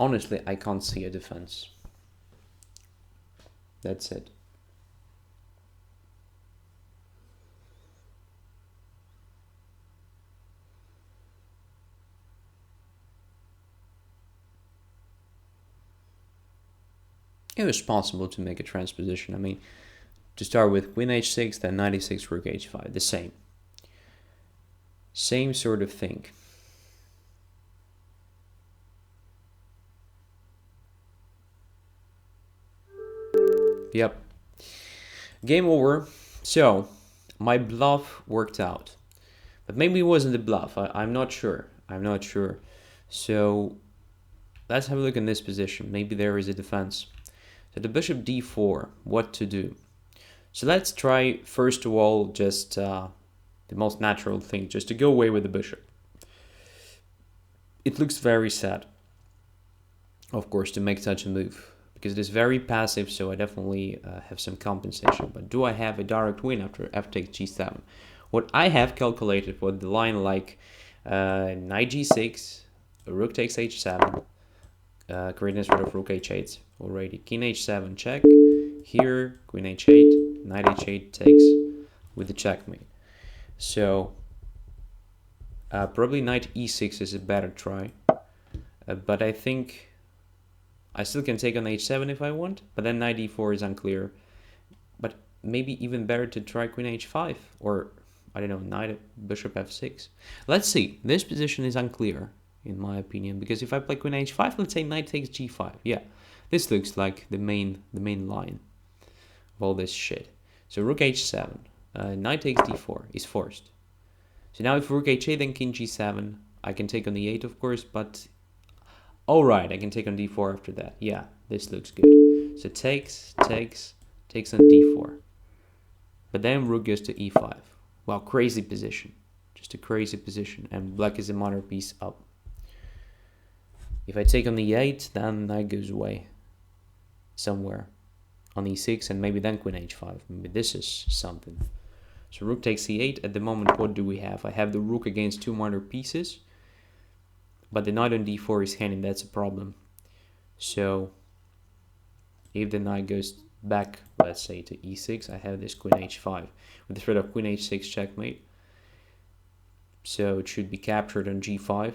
Honestly, I can't see a defense. That's it. It was possible to make a transposition. I mean, to start with queen h6, then knight e6, rook h5, the same. Same sort of thing. Yep. Game over. So, my bluff worked out. But maybe it wasn't a bluff. I'm not sure. I'm not sure. So, let's have a look in this position. Maybe there is a defense. So, the bishop d4, what to do? So, let's try, first of all, just the most natural thing, just to go away with the bishop. It looks very sad, of course, to make such a move, because it is very passive, so I definitely have some compensation. But do I have a direct win after f takes g7? What I have calculated was the line like knight g6, rook takes h7, creating a sort of rook h8 already. King h7 check, here queen h8, knight h8 takes with the checkmate. So probably knight e6 is a better try, but I think I still can take on h7 if I want, but then knight e4 is unclear. But maybe even better to try queen h5, or I don't know, knight bishop f6. Let's see. This position is unclear in my opinion, because if I play queen h5, let's say knight takes g5. Yeah, this looks like the main line of all this shit. So rook h7, knight takes d4 is forced. So now if rook h8, then king g7, I can take on the 8, of course, but all right, I can take on d4 after that. Yeah, this looks good. So takes on d4. But then rook goes to e5. Wow, crazy position. Just a crazy position. And black is a minor piece up. If I take on the 8, then knight goes away somewhere on e6, and maybe then queen h5. Maybe this is something. So rook takes e8. At the moment, what do we have? I have the rook against two minor pieces, but the knight on d4 is hanging. That's a problem. So if the knight goes back, let's say to e6, I have this queen h5 with the threat of queen h6 checkmate. So it should be captured on g5.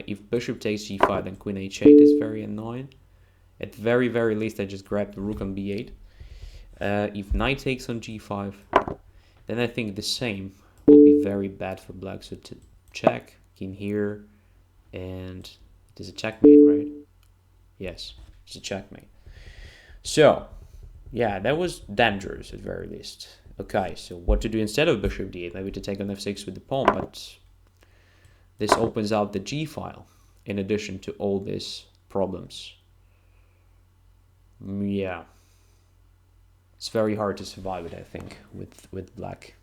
If bishop takes g5, then queen h8 is very annoying. At very least, I just grab the rook on b8. If knight takes on g5, then I think the same will be very bad for black. So to check, king here, and it is a checkmate, right? Yes, it's a checkmate. So, yeah, that was dangerous at very least. Okay, so what to do instead of bishop d8? Maybe to take on f6 with the pawn, but this opens out the g file in addition to all these problems. Yeah, it's very hard to survive it, I think, with black.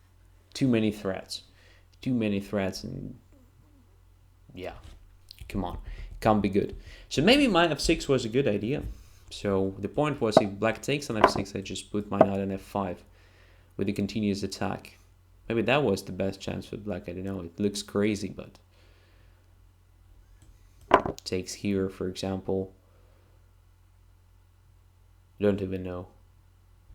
Too many threats, and yeah, come on, can't be good. So maybe my f6 was a good idea. So the point was, if black takes on f6, I just put my knight on f5 with a continuous attack. Maybe that was the best chance for black. I don't know, it looks crazy, but takes here, for example. Don't even know.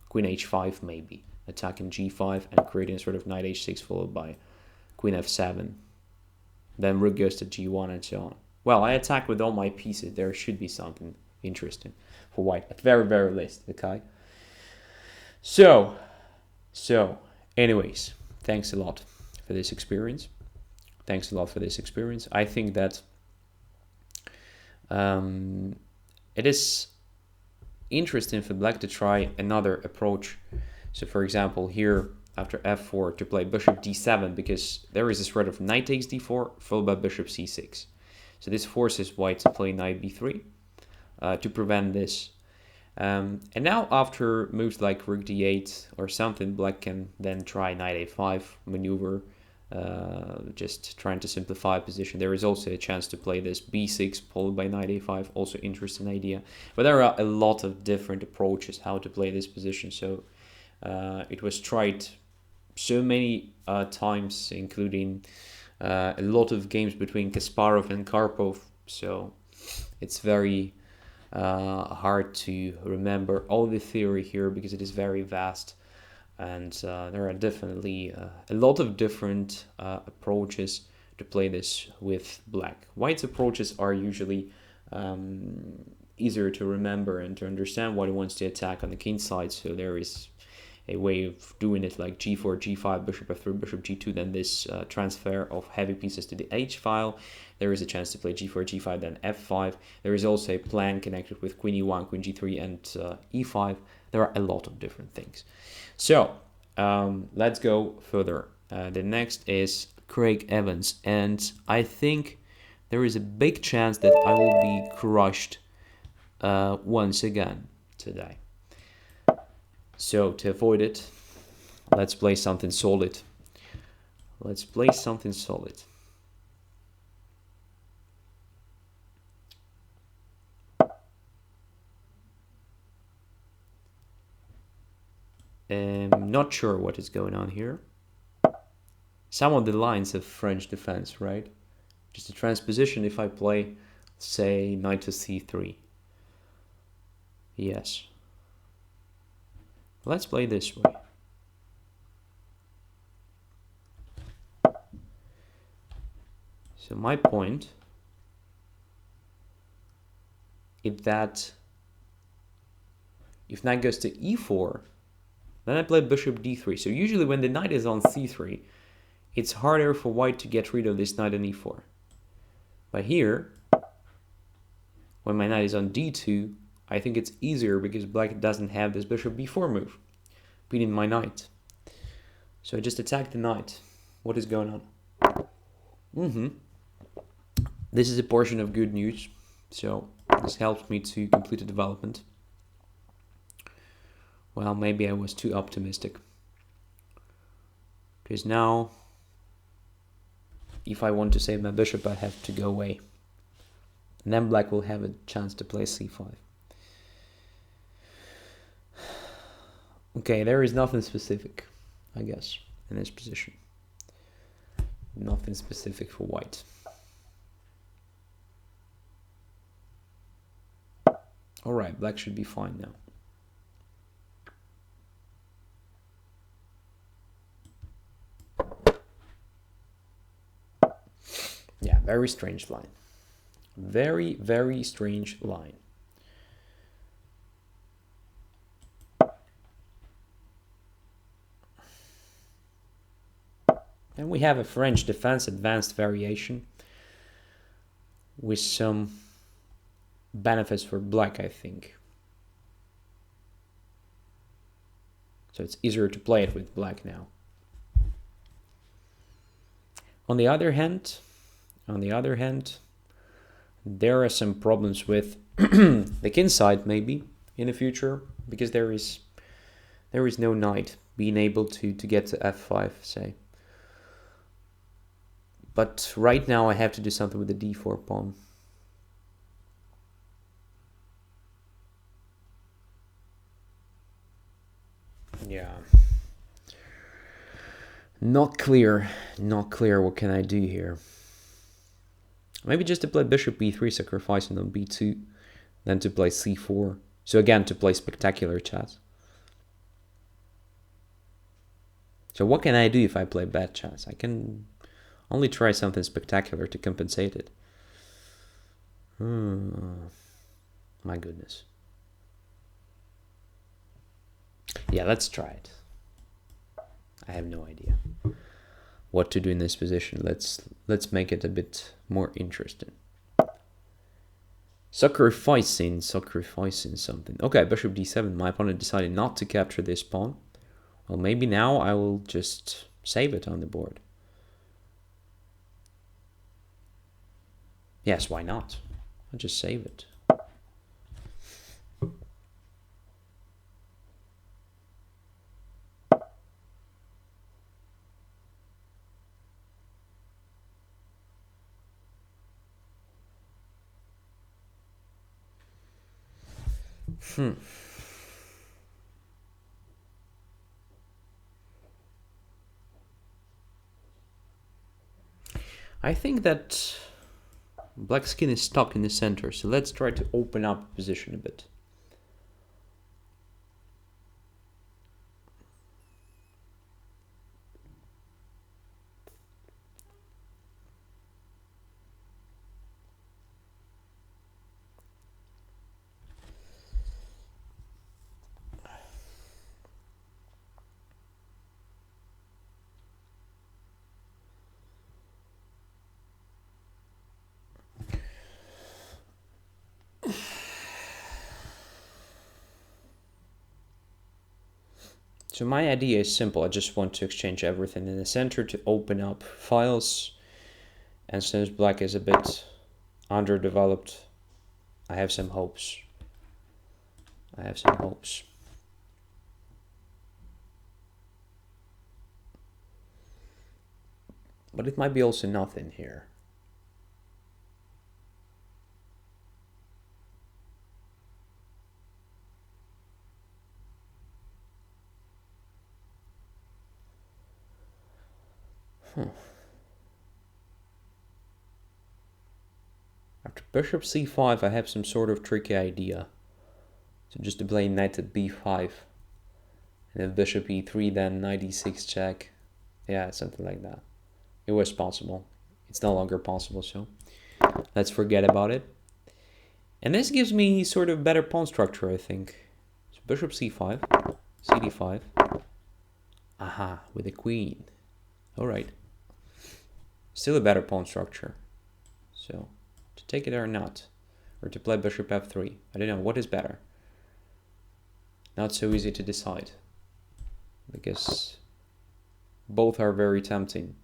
Queen h5 maybe, attacking g5 and creating a sort of knight h6 followed by queen f7. Then rook goes to g1 and so on. Well, I attack with all my pieces. There should be something interesting for white at very least. Okay. So anyways, thanks a lot for this experience. I think that it is interesting for black to try another approach. So for example, here after f4 to play bishop d7 because there is a threat of knight takes d4 followed by bishop c6. So this forces white to play knight b3 to prevent this. And now after moves like rook d8 or something, black can then try knight a5 maneuver, just trying to simplify position. There is also a chance to play this b6 followed by knight a5, also interesting idea. But there are a lot of different approaches how to play this position. So it was tried so many times, including a lot of games between Kasparov and Karpov. So it's very hard to remember all the theory here because it is very vast, and there are definitely a lot of different approaches to play this with black. White's approaches are usually easier to remember and to understand what he wants to attack on the king side. So there is a way of doing it like g4, g5, bishop f3, bishop g2, then this transfer of heavy pieces to the h file. There is a chance to play g4, g5, then f5. There is also a plan connected with queen e1, queen g3, and e5. There are a lot of different things. So let's go further. The next is Craig Evans, and I think there is a big chance that I will be crushed once again today. So to avoid it, let's play something solid. Let's play something solid. I'm not sure what is going on here. Some of the lines of French defense, right? Just a transposition if I play, say, knight to c3. Yes. Let's play this way. So my point is that if knight goes to e4, then I play bishop d3. So usually when the knight is on c3, it's harder for white to get rid of this knight on e4. But here, when my knight is on d2, I think it's easier because black doesn't have this bishop b4 move, beating my knight. So I just attack the knight. What is going on? This is a portion of good news. So this helps me to complete the development. Well, maybe I was too optimistic. Because now, if I want to save my bishop, I have to go away. And then black will have a chance to play c5. Okay, there is nothing specific, I guess, in this position. Nothing specific for white. Alright, black should be fine now. Yeah, very strange line. Very, very strange line. And we have a French defense advanced variation with some benefits for black, I think. So it's easier to play it with black now. On the other hand, there are some problems with the king side maybe in the future because there is no knight being able to get to f5, say. But right now I have to do something with the d4 pawn. Yeah. Not clear what can I do here. Maybe just to play bishop b3, sacrificing on b2, then to play c4. So again, to play spectacular chess. So what can I do if I play bad chess? I can only try something spectacular to compensate it. My goodness. Yeah, let's try it. I have no idea what to do in this position. Let's make it a bit more interesting. Sacrificing something. Okay, bishop d7. My opponent decided not to capture this pawn. Well, maybe now I will just save it on the board. Yes, why not? I'll just save it. I think that black skin is stuck in the center, so let's try to open up the position a bit. So my idea is simple. I just want to exchange everything in the center to open up files. And since black is a bit underdeveloped, I have some hopes. But it might be also nothing here. After bishop c5, I have some sort of tricky idea. So just to play knight at b5. And then bishop e3, then knight e6 check. Yeah, something like that. It was possible. It's no longer possible, so let's forget about it. And this gives me sort of better pawn structure, I think. So bishop c5, cd5. Aha, with the queen. Alright. Still a better pawn structure. So, to take it or not. Or to play bishop f3. I don't know, what is better? Not so easy to decide. Because both are very tempting.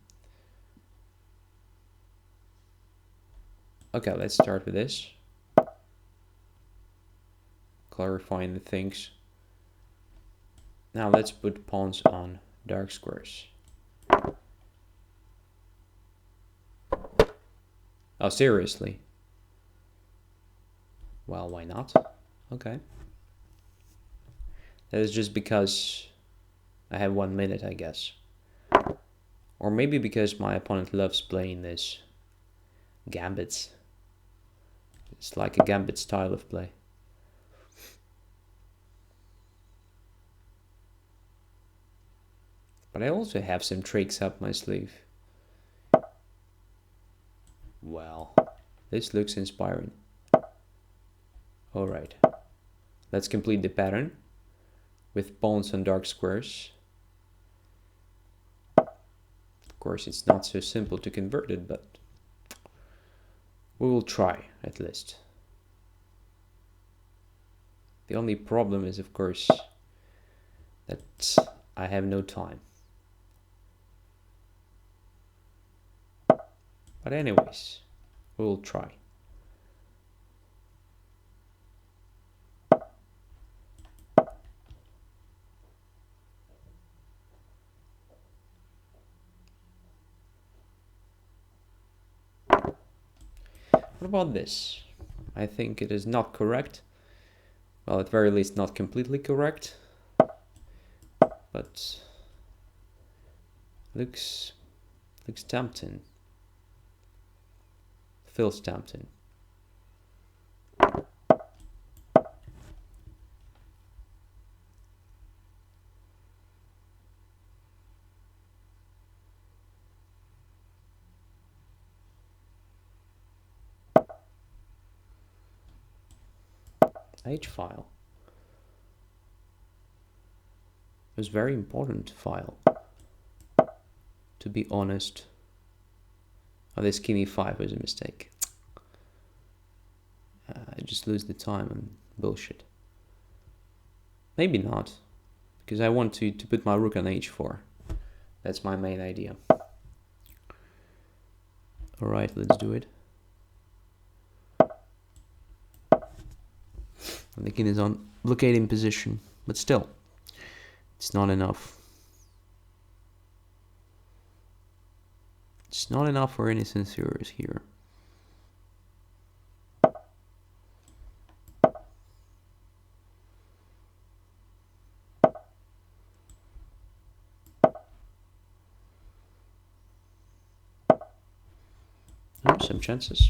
Okay, let's start with this. Clarifying the things. Now let's put pawns on dark squares. Oh, seriously? Well, why not? Okay. That is just because I have 1 minute, I guess. Or maybe because my opponent loves playing this gambits. It's like a gambit style of play. But I also have some tricks up my sleeve. Well, this looks inspiring. Alright, let's complete the pattern with pawns on dark squares. Of course, it's not so simple to convert it, but we will try at least. The only problem is, of course, that I have no time. But anyways, we will try. What about this? I think it is not correct. Well, at very least not completely correct. But looks tempting. Feels tempting. H file. It was very important file. To be honest. Oh, this king e5 was a mistake. I just lose the time and bullshit. Maybe not, because I want to put my rook on h4. That's my main idea. Alright, let's do it. The king is on blockading position, but still, it's not enough. It's not enough for any censorers here. Oh, some chances.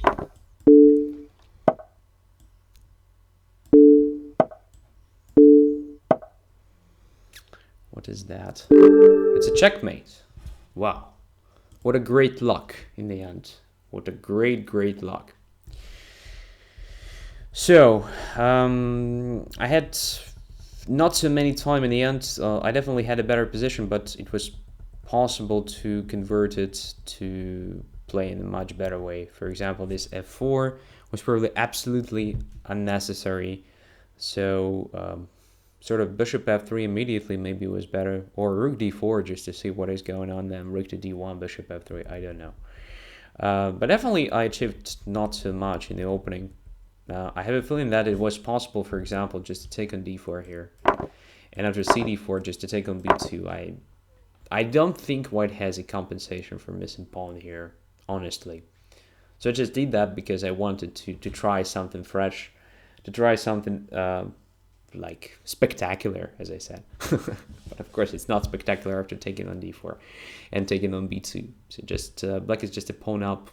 What is that? It's a checkmate. Wow. What a great luck in the end. What a great luck. So, I had not so many time in the end. I definitely had a better position, but it was possible to convert it to play in a much better way. For example, this f4 was probably absolutely unnecessary. So, sort of bishop f3 immediately maybe was better, or rook d4 just to see what is going on, then rook to d1, bishop f3, I don't know. But definitely I achieved not so much in the opening. I have a feeling that it was possible, for example, just to take on d4 here, and after cd4 just to take on b2. I don't think white has a compensation for missing pawn here, honestly. So I just did that because I wanted to try something fresh, to try something like spectacular, as I said. But of course it's not spectacular after taking on d4 and taking on b2. So just black is just a pawn up.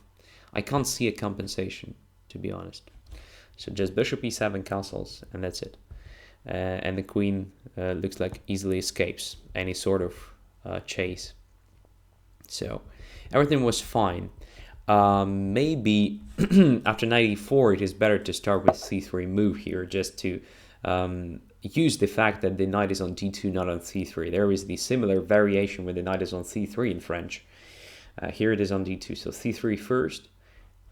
I can't see a compensation, to be honest. So just bishop e7 castles, and that's it. And the queen looks like easily escapes any sort of chase. So everything was fine. Maybe after knight e4 it is better to start with c3 move here, just to use the fact that the knight is on d2, not on c3. There is the similar variation when the knight is on c3 in French. Here it is on d2, so c3 first,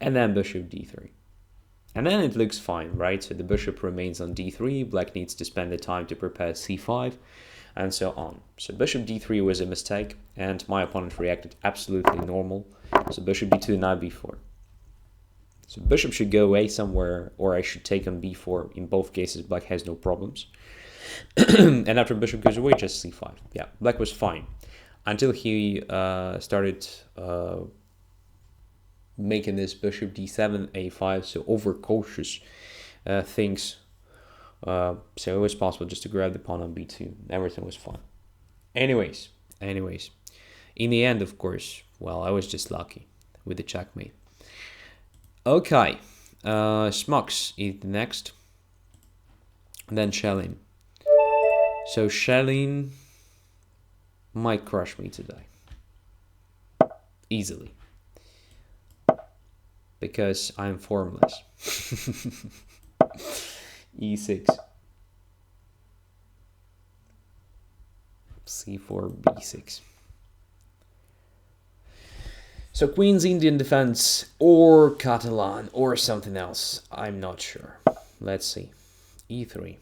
and then bishop d3. And then it looks fine, right? So the bishop remains on d3, black needs to spend the time to prepare c5, and so on. So bishop d3 was a mistake, and my opponent reacted absolutely normal. So bishop b2, knight b4. So bishop should go away somewhere, or I should take on b4. In both cases, black has no problems. And after bishop goes away, just c5. Yeah, black was fine until he started making this bishop d7, a5, so overcautious things. So it was possible just to grab the pawn on b2. Everything was fine. Anyways, in the end, of course, well, I was just lucky with the checkmate. Okay, Smux is the next, and then Shelin. So Shelin might crush me today, easily, because I'm formless. e6, c4, b6. So Queen's Indian defense, or Catalan, or something else. I'm not sure. Let's see. e3.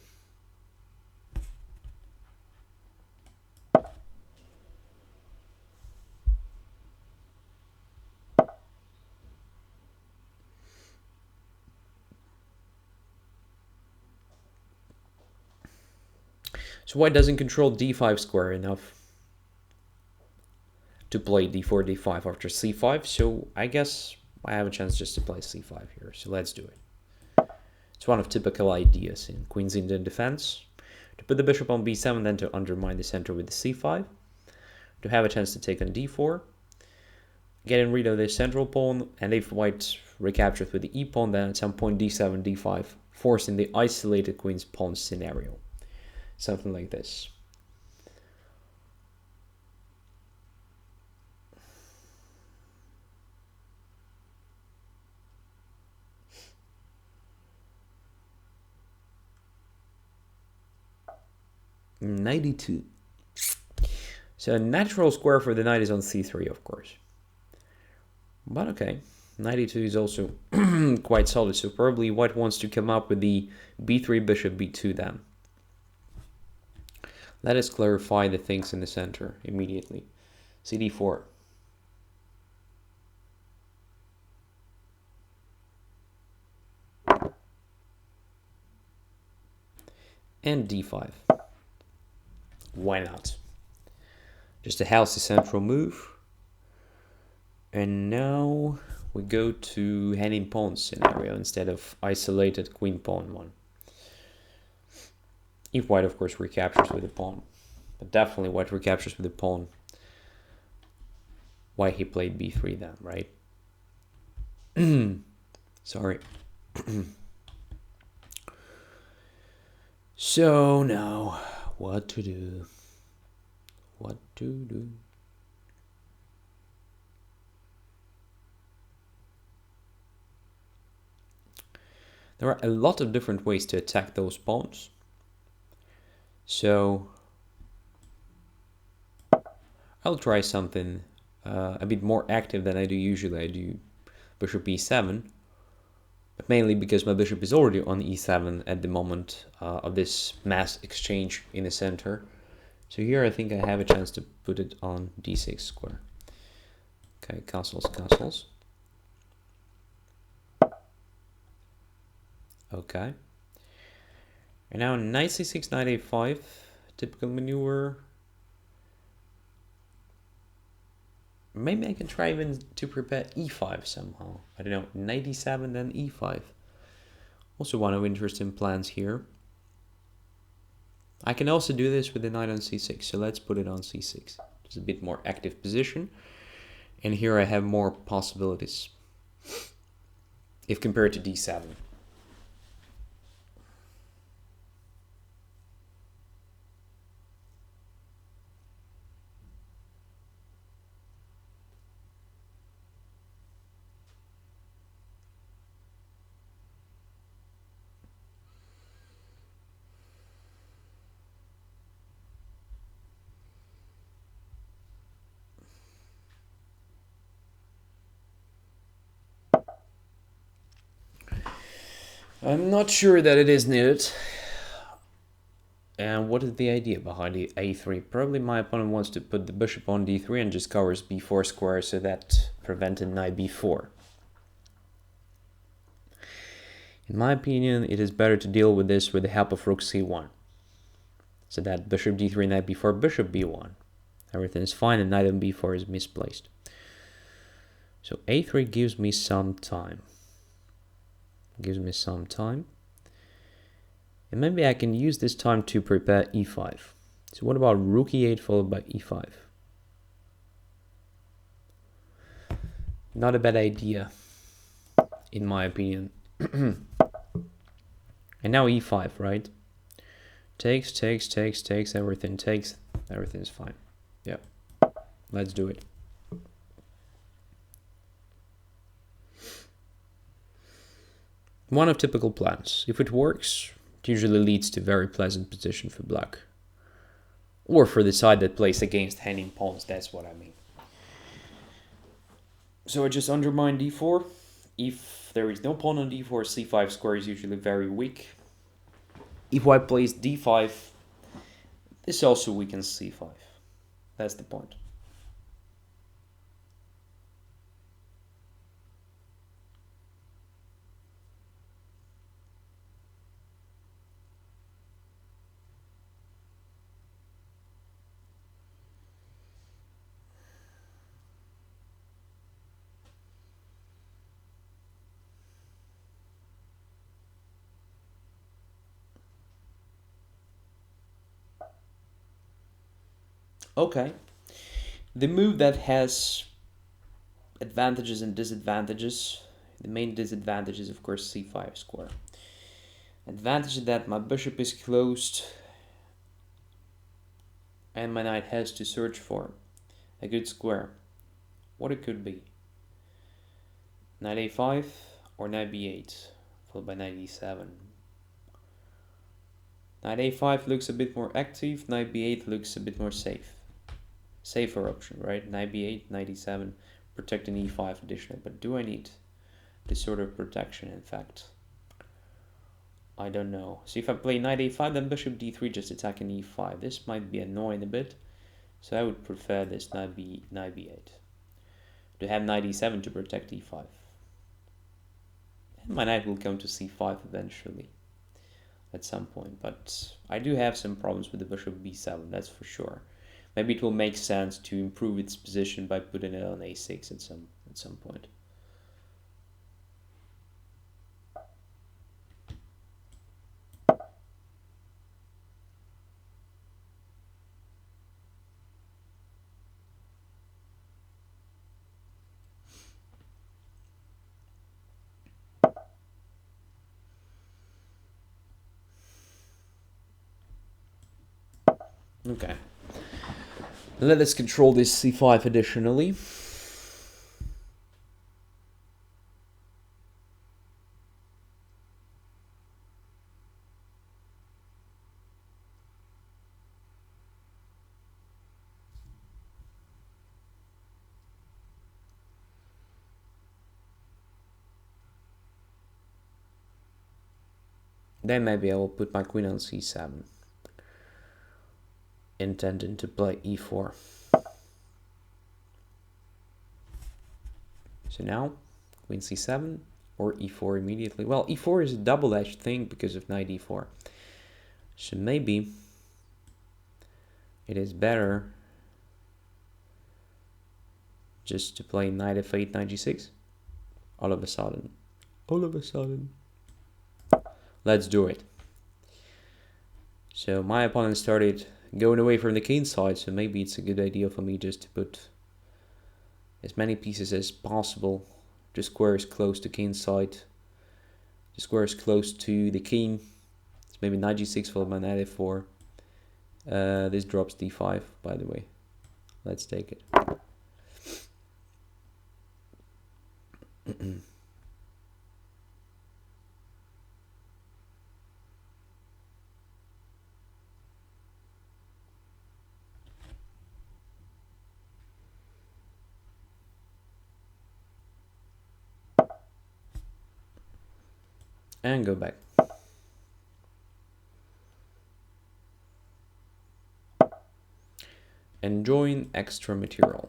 So white doesn't control d5 square enough to play d4, d5 after c5, so I guess I have a chance just to play c5 here, so let's do it. It's one of typical ideas in Queen's Indian defense, to put the bishop on b7, then to undermine the center with the c5, to have a chance to take on d4, getting rid of the central pawn, and if white recaptures with the e-pawn, then at some point d7, d5, forcing the isolated queen's pawn scenario. Something like this. (92). So a natural square for the knight is on c3, of course. But okay, 92 is also quite solid, so probably white wants to come up with the b3, bishop b2 then. Let us clarify the things in the center immediately. CD4. And D5. Why not? Just a healthy central move. And now we go to hanging pawn scenario instead of isolated queen pawn one. If white, of course, recaptures with a pawn. But definitely white recaptures with a pawn. Why he played b3 then, right? Sorry. So now, what to do? What to do? There are a lot of different ways to attack those pawns. So I'll try something a bit more active than I do usually. I do bishop e7, but mainly because my bishop is already on e7 at the moment of this mass exchange in the center. So here I think I have a chance to put it on d6 square. Okay, castles, castles. Okay. And now knight c6, knight a5, typical maneuver. Maybe I can try even to prepare e5 somehow. I don't know, knight e7, then e5. Also one of interesting plans here. I can also do this with the knight on c6, so let's put it on c6. It's a bit more active position. And here I have more possibilities if compared to d7. I'm not sure that it is needed. And what is the idea behind the a3? Probably my opponent wants to put the bishop on d3 and just covers b4 square so that prevented knight b4. In my opinion, it is better to deal with this with the help of rook c1. So that bishop d3, knight b4, bishop b1. Everything is fine and knight on b4 is misplaced. So a3 gives me some time. And maybe I can use this time to prepare e5. So what about rook e8 followed by e5? Not a bad idea, in my opinion. And now e5, right? Takes, everything takes. Everything's fine. Yeah, let's do it. One of typical plans. If it works, it usually leads to very pleasant position for black. Or for the side that plays against hanging pawns, that's what I mean. So I just undermine d4. If there is no pawn on d4, c5 square is usually very weak. If white plays d5, this also weakens c5. That's the point. Okay, the move that has advantages and disadvantages. The main disadvantage is of course c5 square. Advantage is that my bishop is closed and my knight has to search for a good square. What it could be. Knight a5 or knight b8 followed by knight e7. Knight a5 looks a bit more active, knight b8 looks a bit more safe. Safer option, right? Knight b8, knight e7, protecting e5 additionally. But do I need this sort of protection, in fact? I don't know. So if I play knight a5, then bishop d3, just attacking e5. This might be annoying a bit. So I would prefer this knight b8. To have knight e7 to protect e5. And my knight will come to c5 eventually. At some point. But I do have some problems with the bishop b7, that's for sure. Maybe it will make sense to improve its position by putting it on a6 at some point. Okay. Let us control this c5 additionally. Then maybe I will put my queen on c7, intending to play e4. So now, queen c7 or e4 immediately. Well, e4 is a double-edged thing because of knight e4. So maybe it is better just to play knight f8, knight g6. All of a sudden. Let's do it. So my opponent started going away from the king side, so maybe it's a good idea for me just to put as many pieces as possible. The square is close to king side. The square is close to the king. It's maybe knight g6 followed by knight f4. This drops d5, by the way. Let's take it. And go back. Enjoying extra material.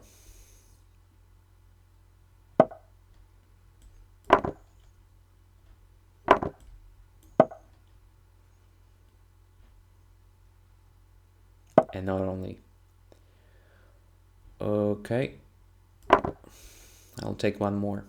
And not only. Okay. I'll take one more.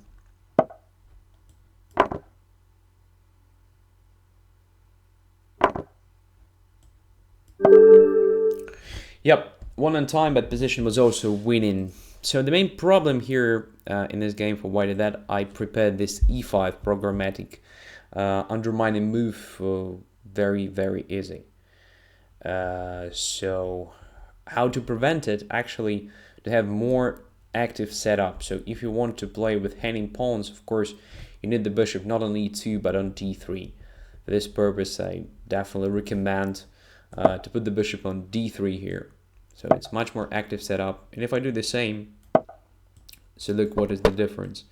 Yep, one on time, but position was also winning. So the main problem here in this game for white is that I prepared this e5 programmatic undermining move very, very easy. So how to prevent it? Actually, to have more active setup. So if you want to play with hanging pawns, of course, you need the bishop not on e2 but on d3. For this purpose, I definitely recommend to put the bishop on d3 here. So it's much more active setup. And if I do the same, so look what is the difference.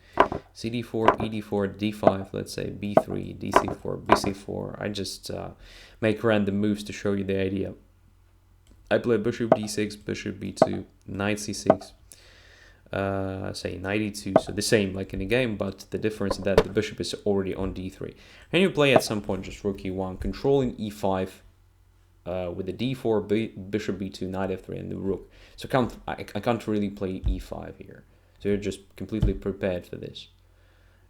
cd4, ed4, d5, let's say b3, dc4, bc4. I just make random moves to show you the idea. I play bishop d6, bishop b2, knight c6, say knight e2, so the same like in the game, but the difference is that the bishop is already on d3. And you play at some point just rook e1, controlling e5 with the d4, bishop b2, knight f3, and the rook. So I can't really play e5 here. So you're just completely prepared for this.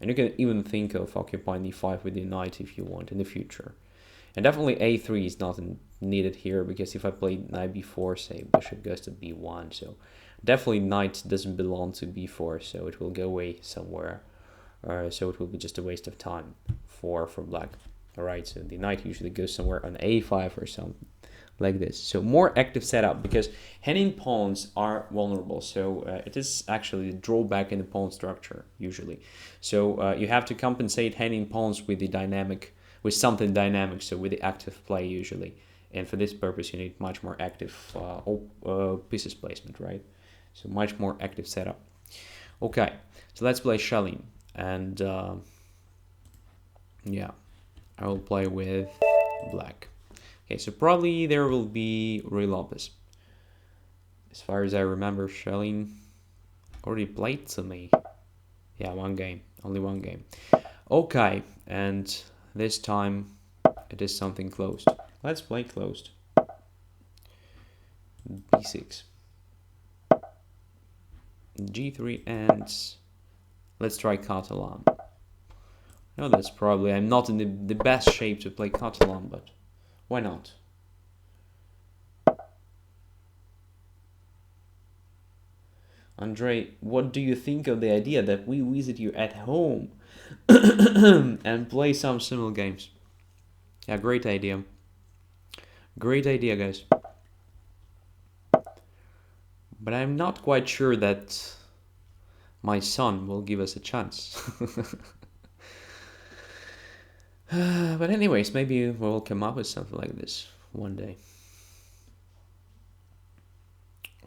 And you can even think of occupying e5 with your knight if you want in the future. And definitely a3 is not needed here, because if I play knight b4, say bishop goes to b1, so definitely knight doesn't belong to b4, so it will go away somewhere. So it will be just a waste of time for black. Alright, so the knight usually goes somewhere on a5 or something like this. So more active setup, because hanging pawns are vulnerable. So it is actually a drawback in the pawn structure usually. So you have to compensate hanging pawns with the dynamic, with something dynamic, so with the active play usually. And for this purpose, you need much more active pieces placement, right? So much more active setup. Okay, so let's play shelling. And yeah, I will play with black. Okay, so probably there will be Ruy Lopez. As far as I remember, Schelling already played to me. Yeah, one game. Only one game. Okay, and this time it is something closed. Let's play closed. B6. G3 and let's try Catalan. No, that's probably... I'm not in the best shape to play Catalan, but why not? Andrey, what do you think of the idea that we visit you at home and play some simple games? Yeah, great idea. Great idea, guys. But I'm not quite sure that my son will give us a chance. But anyways, maybe we'll come up with something like this one day.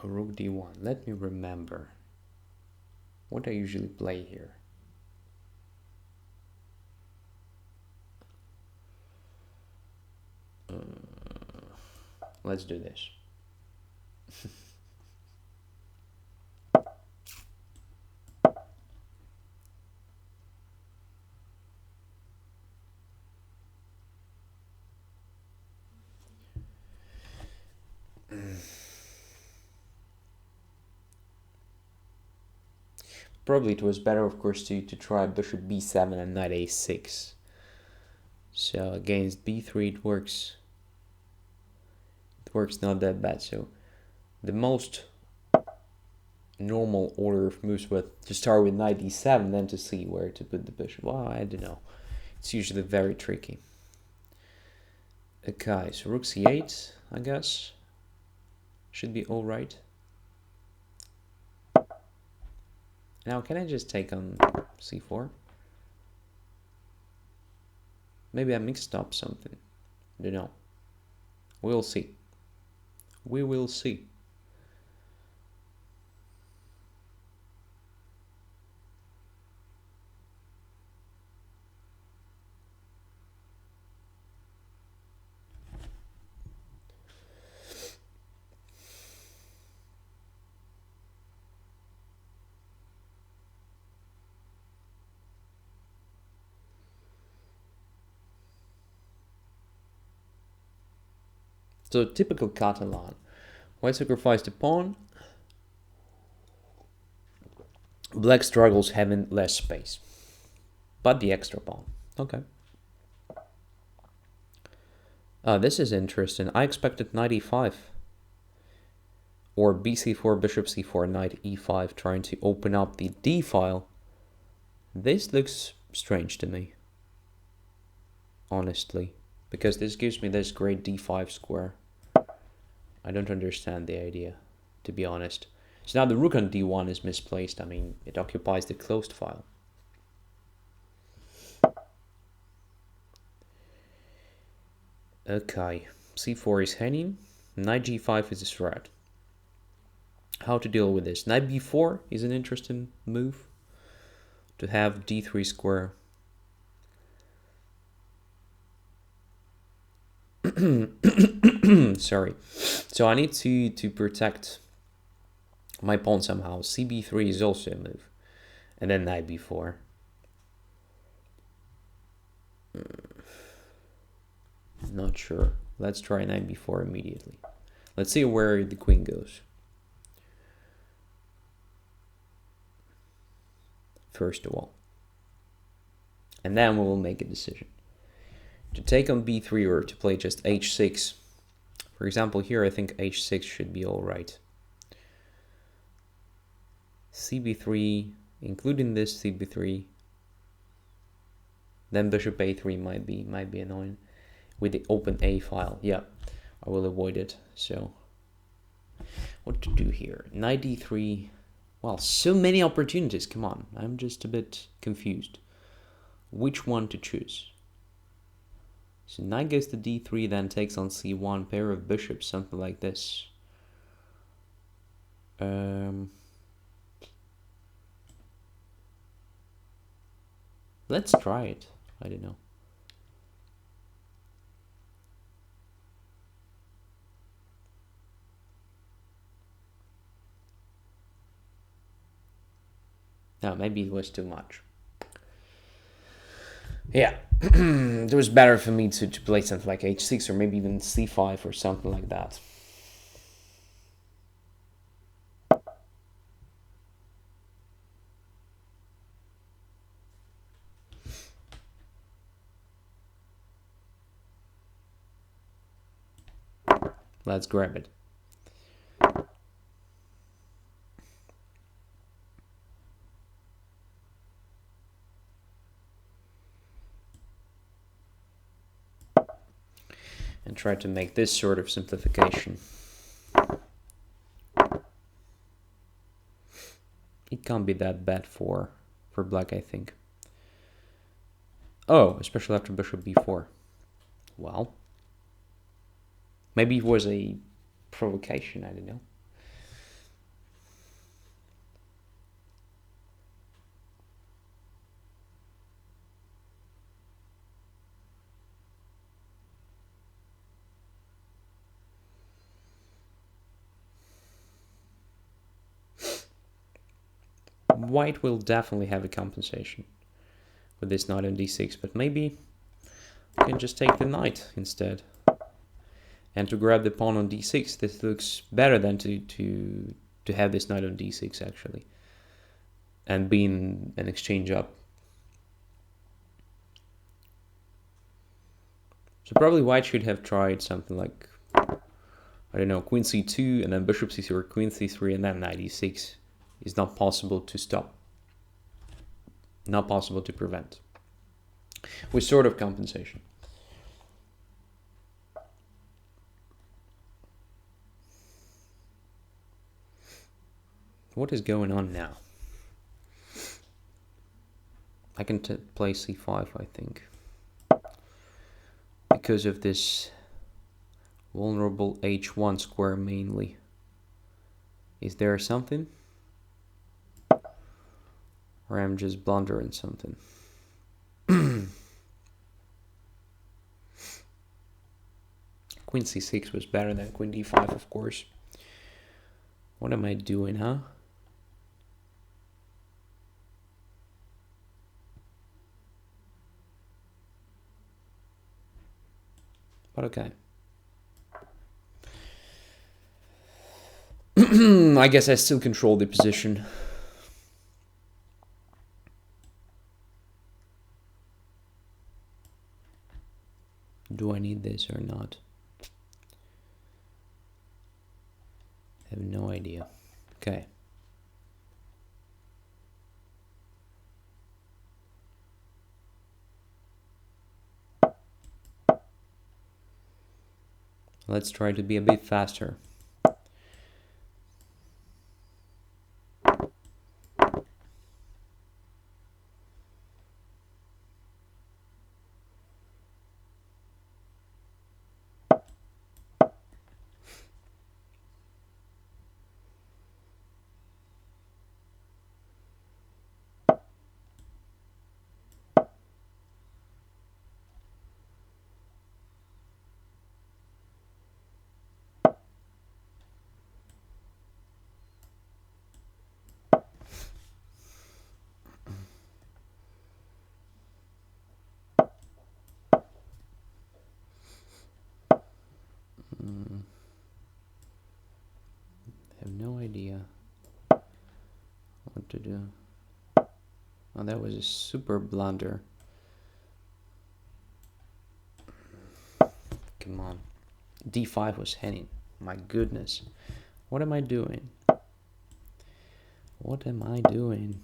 Rook d1. Let me remember what I usually play here. Let's do this. Probably it was better, of course, to try bishop b7 and knight a6. So against b3 it works. It works not that bad. So the most normal order of moves was to start with knight d7, then to see where to put the bishop. Well, I don't know. It's usually very tricky. Okay, so rook c8, I guess. Should be all right. Now, can I just take on c4? Maybe I mixed up something. I don't know. We'll see. We will see. So typical Catalan. White sacrifice the pawn. Black struggles having less space. But the extra pawn. Okay. This is interesting. I expected knight e5. Or bc4, bishop c4, knight e5, trying to open up the d file. This looks strange to me. Honestly. Because this gives me this great d5 square. I don't understand the idea, to be honest. So now the rook on d1 is misplaced. I mean, it occupies the closed file. Okay, c4 is hanging. Knight g5 is a threat. How to deal with this? Knight b4 is an interesting move. To have d3 square. Sorry. So I need to protect my pawn somehow. cb3 is also a move. And then knight b4. Not sure. Let's try knight b4 immediately. Let's see where the queen goes. First of all. And then we will make a decision. To take on b3 or to play just h6. For example, here I think h6 should be alright. cb3, including this cb3. Then bishop a3 might be annoying. With the open a file. Yeah, I will avoid it. So, what to do here? Knight d3. Well, so many opportunities. Come on, I'm just a bit confused. Which one to choose? So knight goes to d3, then takes on c1, pair of bishops, something like this. Let's try it. I don't know. No, maybe it was too much. Yeah, it was better for me to play something like h6 or maybe even c5 or something like that. Let's grab it. And try to make this sort of simplification. It can't be that bad for black, I think. Oh, especially after bishop b4. Well, maybe it was a provocation, I don't know. White will definitely have a compensation with this knight on d6, but maybe we can just take the knight instead. And to grab the pawn on d6, this looks better than to have this knight on d6 actually, and being an exchange up. So probably white should have tried something like, I don't know, queen c2 and then bishop c3 or queen c3 and then knight e6. Is not possible to stop, not possible to prevent, with sort of compensation. What is going on now? I can play c5, I think, because of this vulnerable h1 square mainly. Is there something? Or I'm just blundering something. Queen c6 was better than queen d5, of course. What am I doing, huh? But okay. I guess I still control the position. Do I need this or not? I have no idea. Okay. Let's try to be a bit faster. I have no idea what to do. Oh, that was a super blunder. Come on. d5 was heading. My goodness. What am I doing? What am I doing?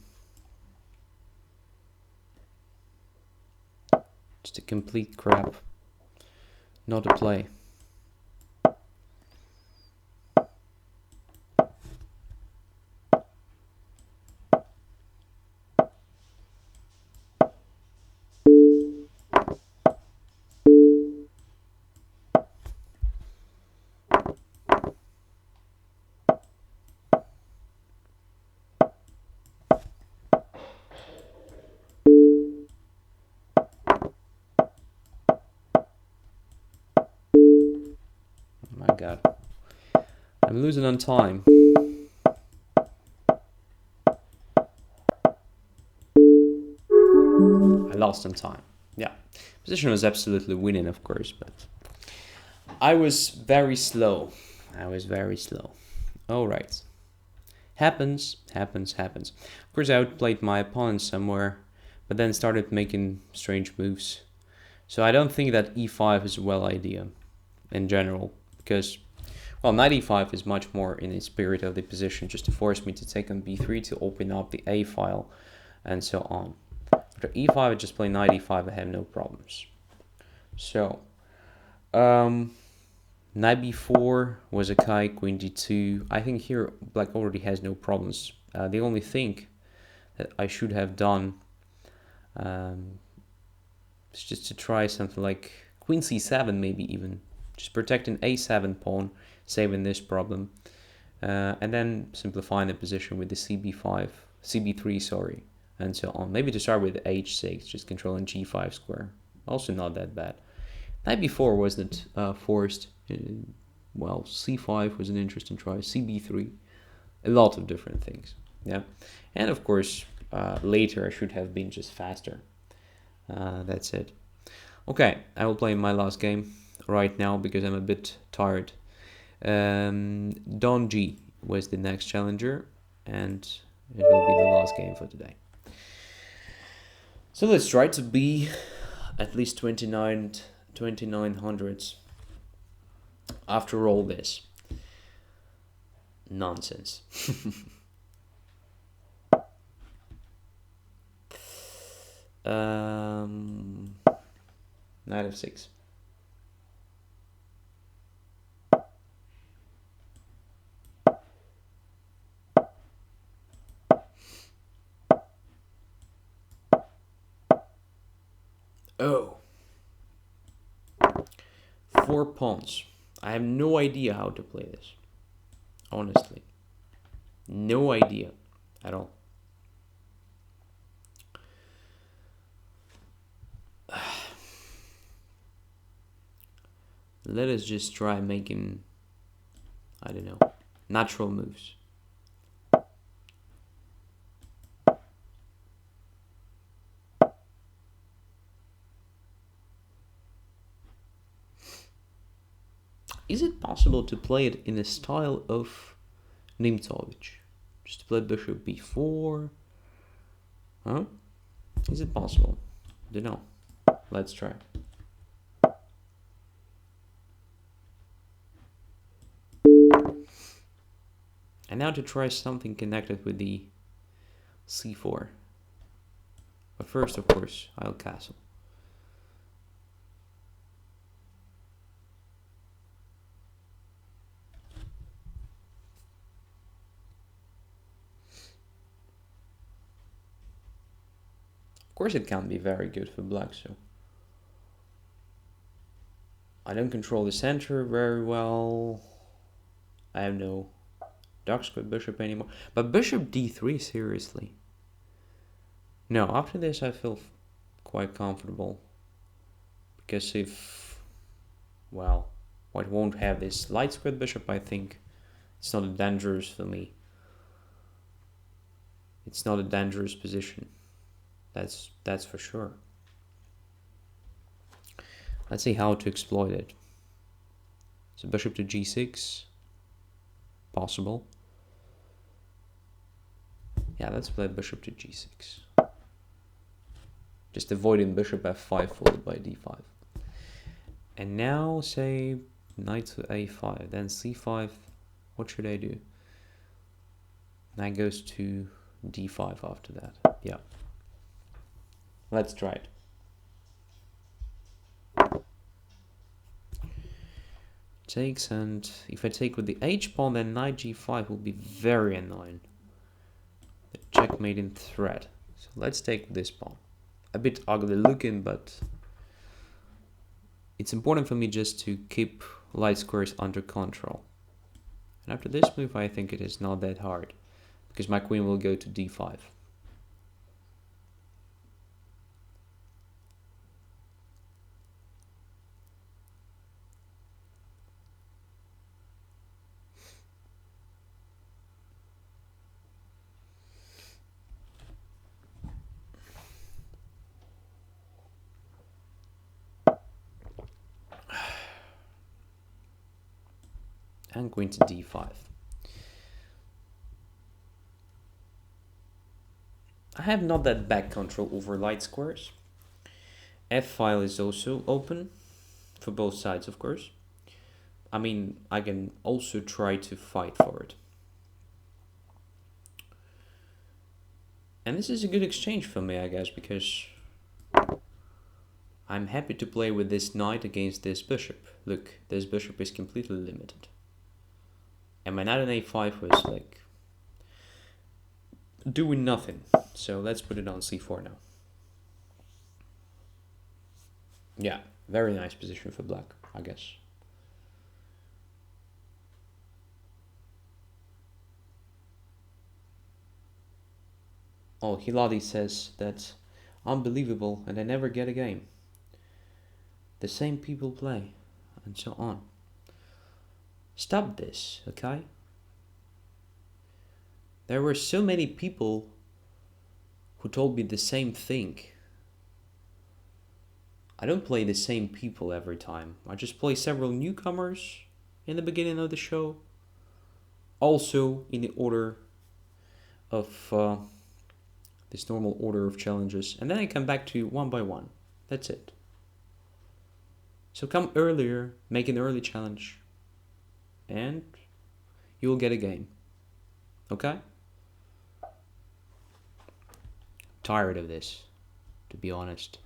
Just a complete crap. Not a play. My God. I'm losing on time. lost on time. Yeah, position was absolutely winning, of course, but I was very slow. All right. Happens. Of course, I outplayed my opponent somewhere, but then started making strange moves. So I don't think that e5 is a well idea in general, because, well, knight e5 is much more in the spirit of the position, just to force me to take on b3 to open up the a file, and so on. After e5, I just play knight e5, I have no problems. So, knight b4 was a Kai, queen d2. I think here black already has no problems. The only thing that I should have done is just to try something like queen c7, maybe even. Just protecting a7 pawn, saving this problem. And then simplifying the position with the cb3, sorry, and so on. Maybe to start with h6, just controlling g5 square. Also not that bad. Knight b4 wasn't forced. Well, c5 was an interesting try. cb3, a lot of different things. Yeah, and of course later I should have been just faster. That's it. Okay, I will play my last game right now because I'm a bit tired. Don G was the next challenger, and it will be the last game for today. So let's try to be at least 2900s after all this nonsense. Knight f6. Oh. 4 pawns. I have no idea how to play this. Honestly. No idea at all. Let us just try making, I don't know, natural moves. Is it possible to play it in the style of Nimtovich? Just to play bishop b4? Huh? Is it possible? Don't know. Let's try. And now to try something connected with the c4. But first, of course, I'll castle. Of course it can be very good for black, so I don't control the center very well. I have no dark square bishop anymore. But bishop d3, seriously? No, after this I feel quite comfortable. Because if, well, white won't have this light squared bishop, I think it's not dangerous for me. It's not a dangerous position. That's for sure. Let's see how to exploit it. So bishop to g6. Possible. Yeah, let's play bishop to g6. Just avoiding bishop f5 followed by d5. And now say knight to a5, then c5. What should I do? Knight goes to d5 after that. Yeah. Let's try it. Takes, and if I take with the h pawn, then knight g5 will be very annoying. The checkmating threat. So let's take this pawn. A bit ugly looking, but it's important for me just to keep light squares under control. And after this move, I think it is not that hard, because my queen will go to d5. and queen to d5. I have not that bad control over light squares. F-file is also open for both sides, of course. I mean, I can also try to fight for it. And this is a good exchange for me, I guess, because I'm happy to play with this knight against this bishop. Look, this bishop is completely limited. And my knight on a5 was like doing nothing. So let's put it on c4 now. Yeah, very nice position for black, I guess. Oh, Hiladi says that's unbelievable and I never get a game. The same people play, and so on. Stop this, okay? There were so many people who told me the same thing. I don't play the same people every time. I just play several newcomers in the beginning of the show. Also in the order of this normal order of challenges. And then I come back to one by one. That's it. So come earlier, make an early challenge, and you'll get a game. Okay? Tired of this, to be honest.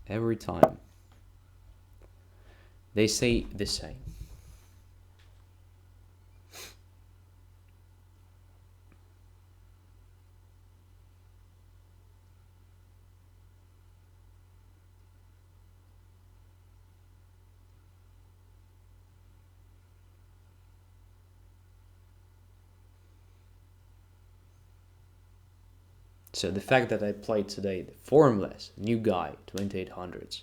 Every time they say the same. So the fact that I played today the Formless, new guy, 2800s.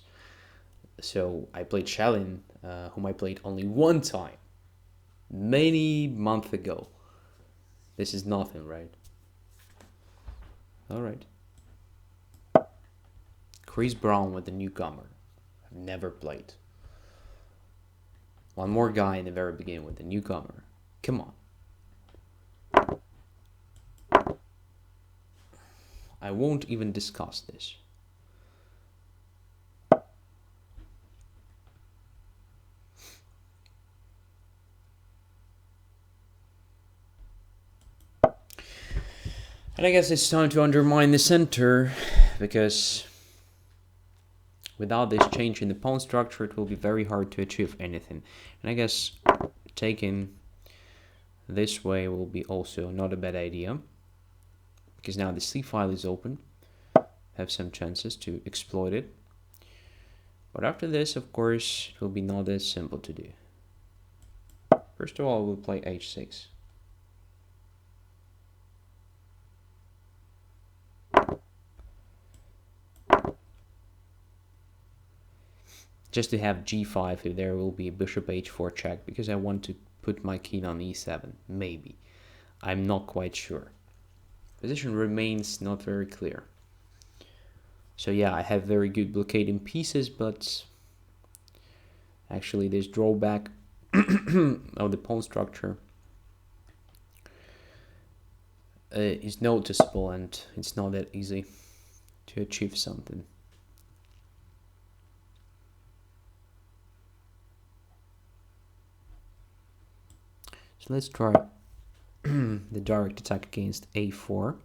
So I played Shalin, whom I played only one time, many months ago. This is nothing, right? All right. Chris Brown with the newcomer. I've never played. One more guy in the very beginning with the newcomer. Come on. I won't even discuss this. And I guess it's time to undermine the center, because without this change in the pawn structure, it will be very hard to achieve anything. And I guess taking this way will be also not a bad idea, because now the C file is open. Have some chances to exploit it. But after this, of course, it will be not as simple to do. First of all, we'll play h6. Just to have g5 if there will be bishop h4 check, because I want to put my king on e7, maybe. I'm not quite sure. Position remains not very clear. So yeah, I have very good blockading pieces, but actually this drawback of the pawn structure is noticeable, and it's not that easy to achieve something. So let's try the direct attack against a4.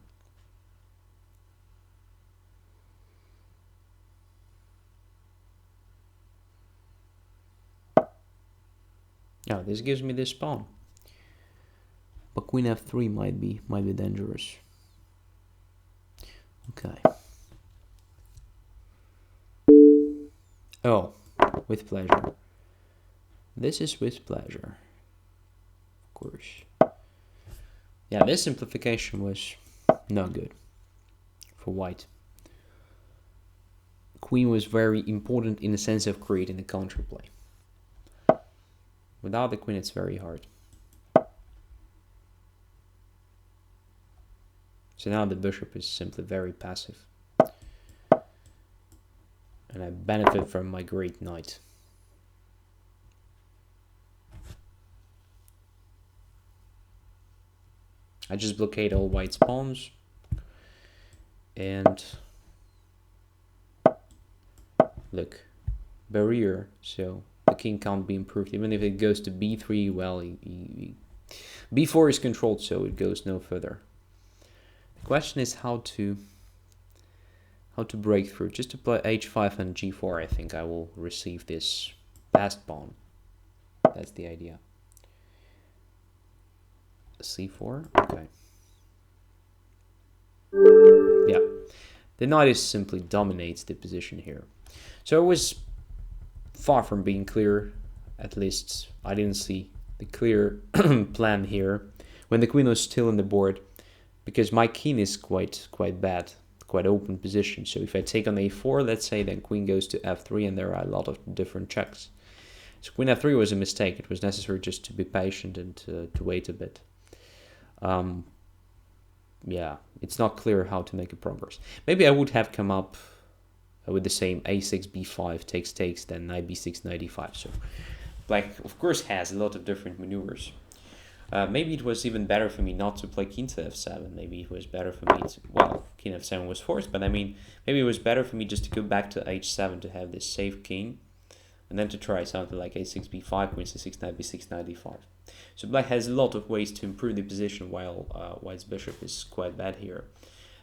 Yeah, this gives me this pawn. But queen f3 might be dangerous. Okay. Oh, with pleasure. This is with pleasure. Of course. Yeah, this simplification was not good for white. Queen was very important in the sense of creating a counterplay. Without the queen, it's very hard. So now the bishop is simply very passive. and I benefit from my great knight. I just blockade all white's pawns, and look, barrier, so the king can't be improved. Even if it goes to b3, well, b4 is controlled, so it goes no further. The question is how to break through. Just to play h5 and g4, I think I will receive this passed pawn. That's the idea. c4, okay. Yeah, the knight is simply dominates the position here. So it was far from being clear. At least I didn't see the clear plan here when the queen was still on the board, because my king is quite bad, quite open position. So if I take on a4, let's say, then queen goes to f3, and there are a lot of different checks. So queen f3 was a mistake. It was necessary just to be patient and to wait a bit. Yeah, it's not clear how to make a progress. Maybe I would have come up with the same a6, b5, takes, then knight b6, knight e5. So black, of course, has a lot of different maneuvers. Maybe it was even better for me not to play king to f7. Maybe it was better for me to, well, king f7 was forced, but I mean, maybe it was better for me just to go back to h7 to have this safe king, and then to try something like a6, b5, queen c6, knight b6, knight e5. So black has a lot of ways to improve the position, while white's bishop is quite bad here.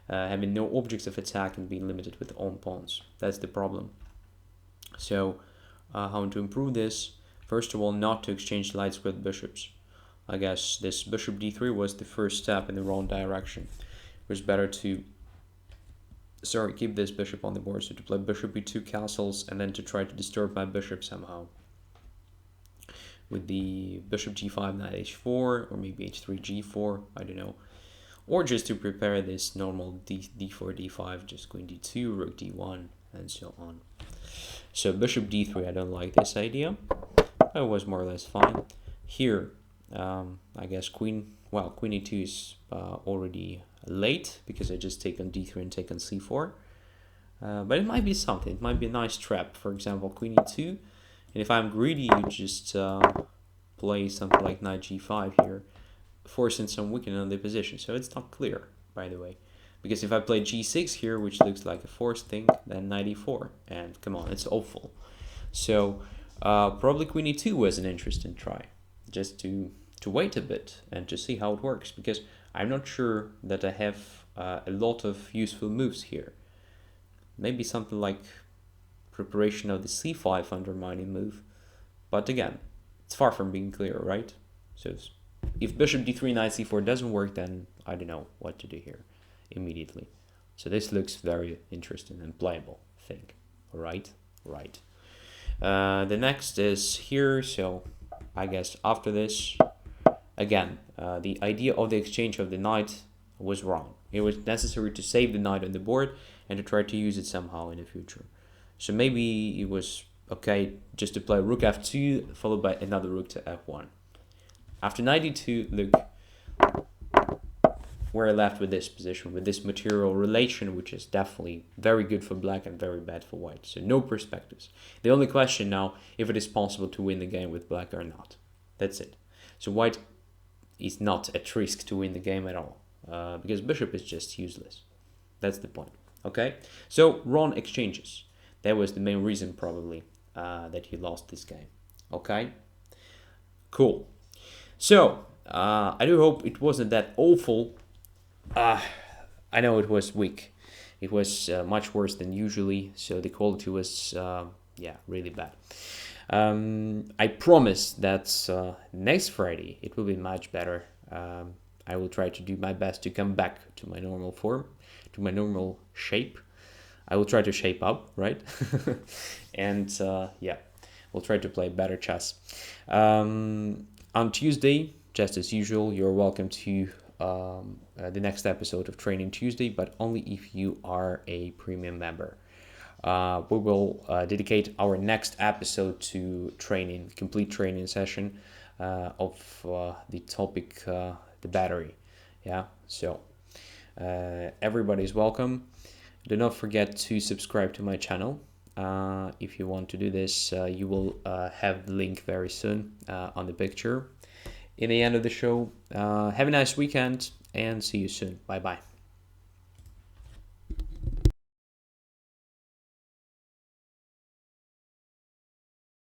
Having no objects of attack and being limited with own pawns. That's the problem. So how to improve this? First of all, not to exchange light squared bishops. I guess this bishop d3 was the first step in the wrong direction. It was better to keep this bishop on the board, so to play bishop b2 castles, and then to try to disturb my bishop somehow with the bishop g5, knight h4, or maybe h3, g4, I don't know. Or just to prepare this normal d4, d5, just queen d2, rook d1, and so on. So bishop d3, I don't like this idea. It was more or less fine. Here, I guess queen e2 is already late, because I just take on d3 and take on c4. But it might be something. It might be a nice trap. For example, queen e2. And if I'm greedy, you just play something like knight g5 here, forcing some weakening on the position. So it's not clear, by the way. Because if I play g6 here, which looks like a forced thing, then knight e4. And come on, it's awful. So probably queen e2 was an interesting try. Just to wait a bit and to see how it works. Because I'm not sure that I have a lot of useful moves here. Maybe something like preparation of the c5 undermining move, but again, it's far from being clear, right? So if bishop d3, knight c4 doesn't work, then I don't know what to do here immediately. So this looks very interesting and playable, I think. All right. The next is here, so I guess after this, again, the idea of the exchange of the knight was wrong. It was necessary to save the knight on the board and to try to use it somehow in the future. So maybe it was okay just to play rook f2 followed by another rook to f1. After knight e2, look, we're left with this position, with this material relation, which is definitely very good for black and very bad for white. So no perspectives. The only question now, if it is possible to win the game with black or not. That's it. So white is not at risk to win the game at all, because bishop is just useless. That's the point. Okay, so wrong exchanges. That was the main reason probably that he lost this game. Okay, cool. So I do hope it wasn't that awful. I know it was weak. It was much worse than usually. So the quality was really bad. I promise that next Friday it will be much better. I will try to do my best to come back to my normal form, to my normal shape. I will try to shape up, right? And we'll try to play better chess. On Tuesday, just as usual, you're welcome to the next episode of Training Tuesday, but only if you are a premium member. We will dedicate our next episode to training, complete training session of the topic, the battery. Yeah, so everybody's welcome. Do not forget to subscribe to my channel If you want to do this, you will have the link very soon on the picture in the end of the show. Have a nice weekend and see you soon. Bye bye.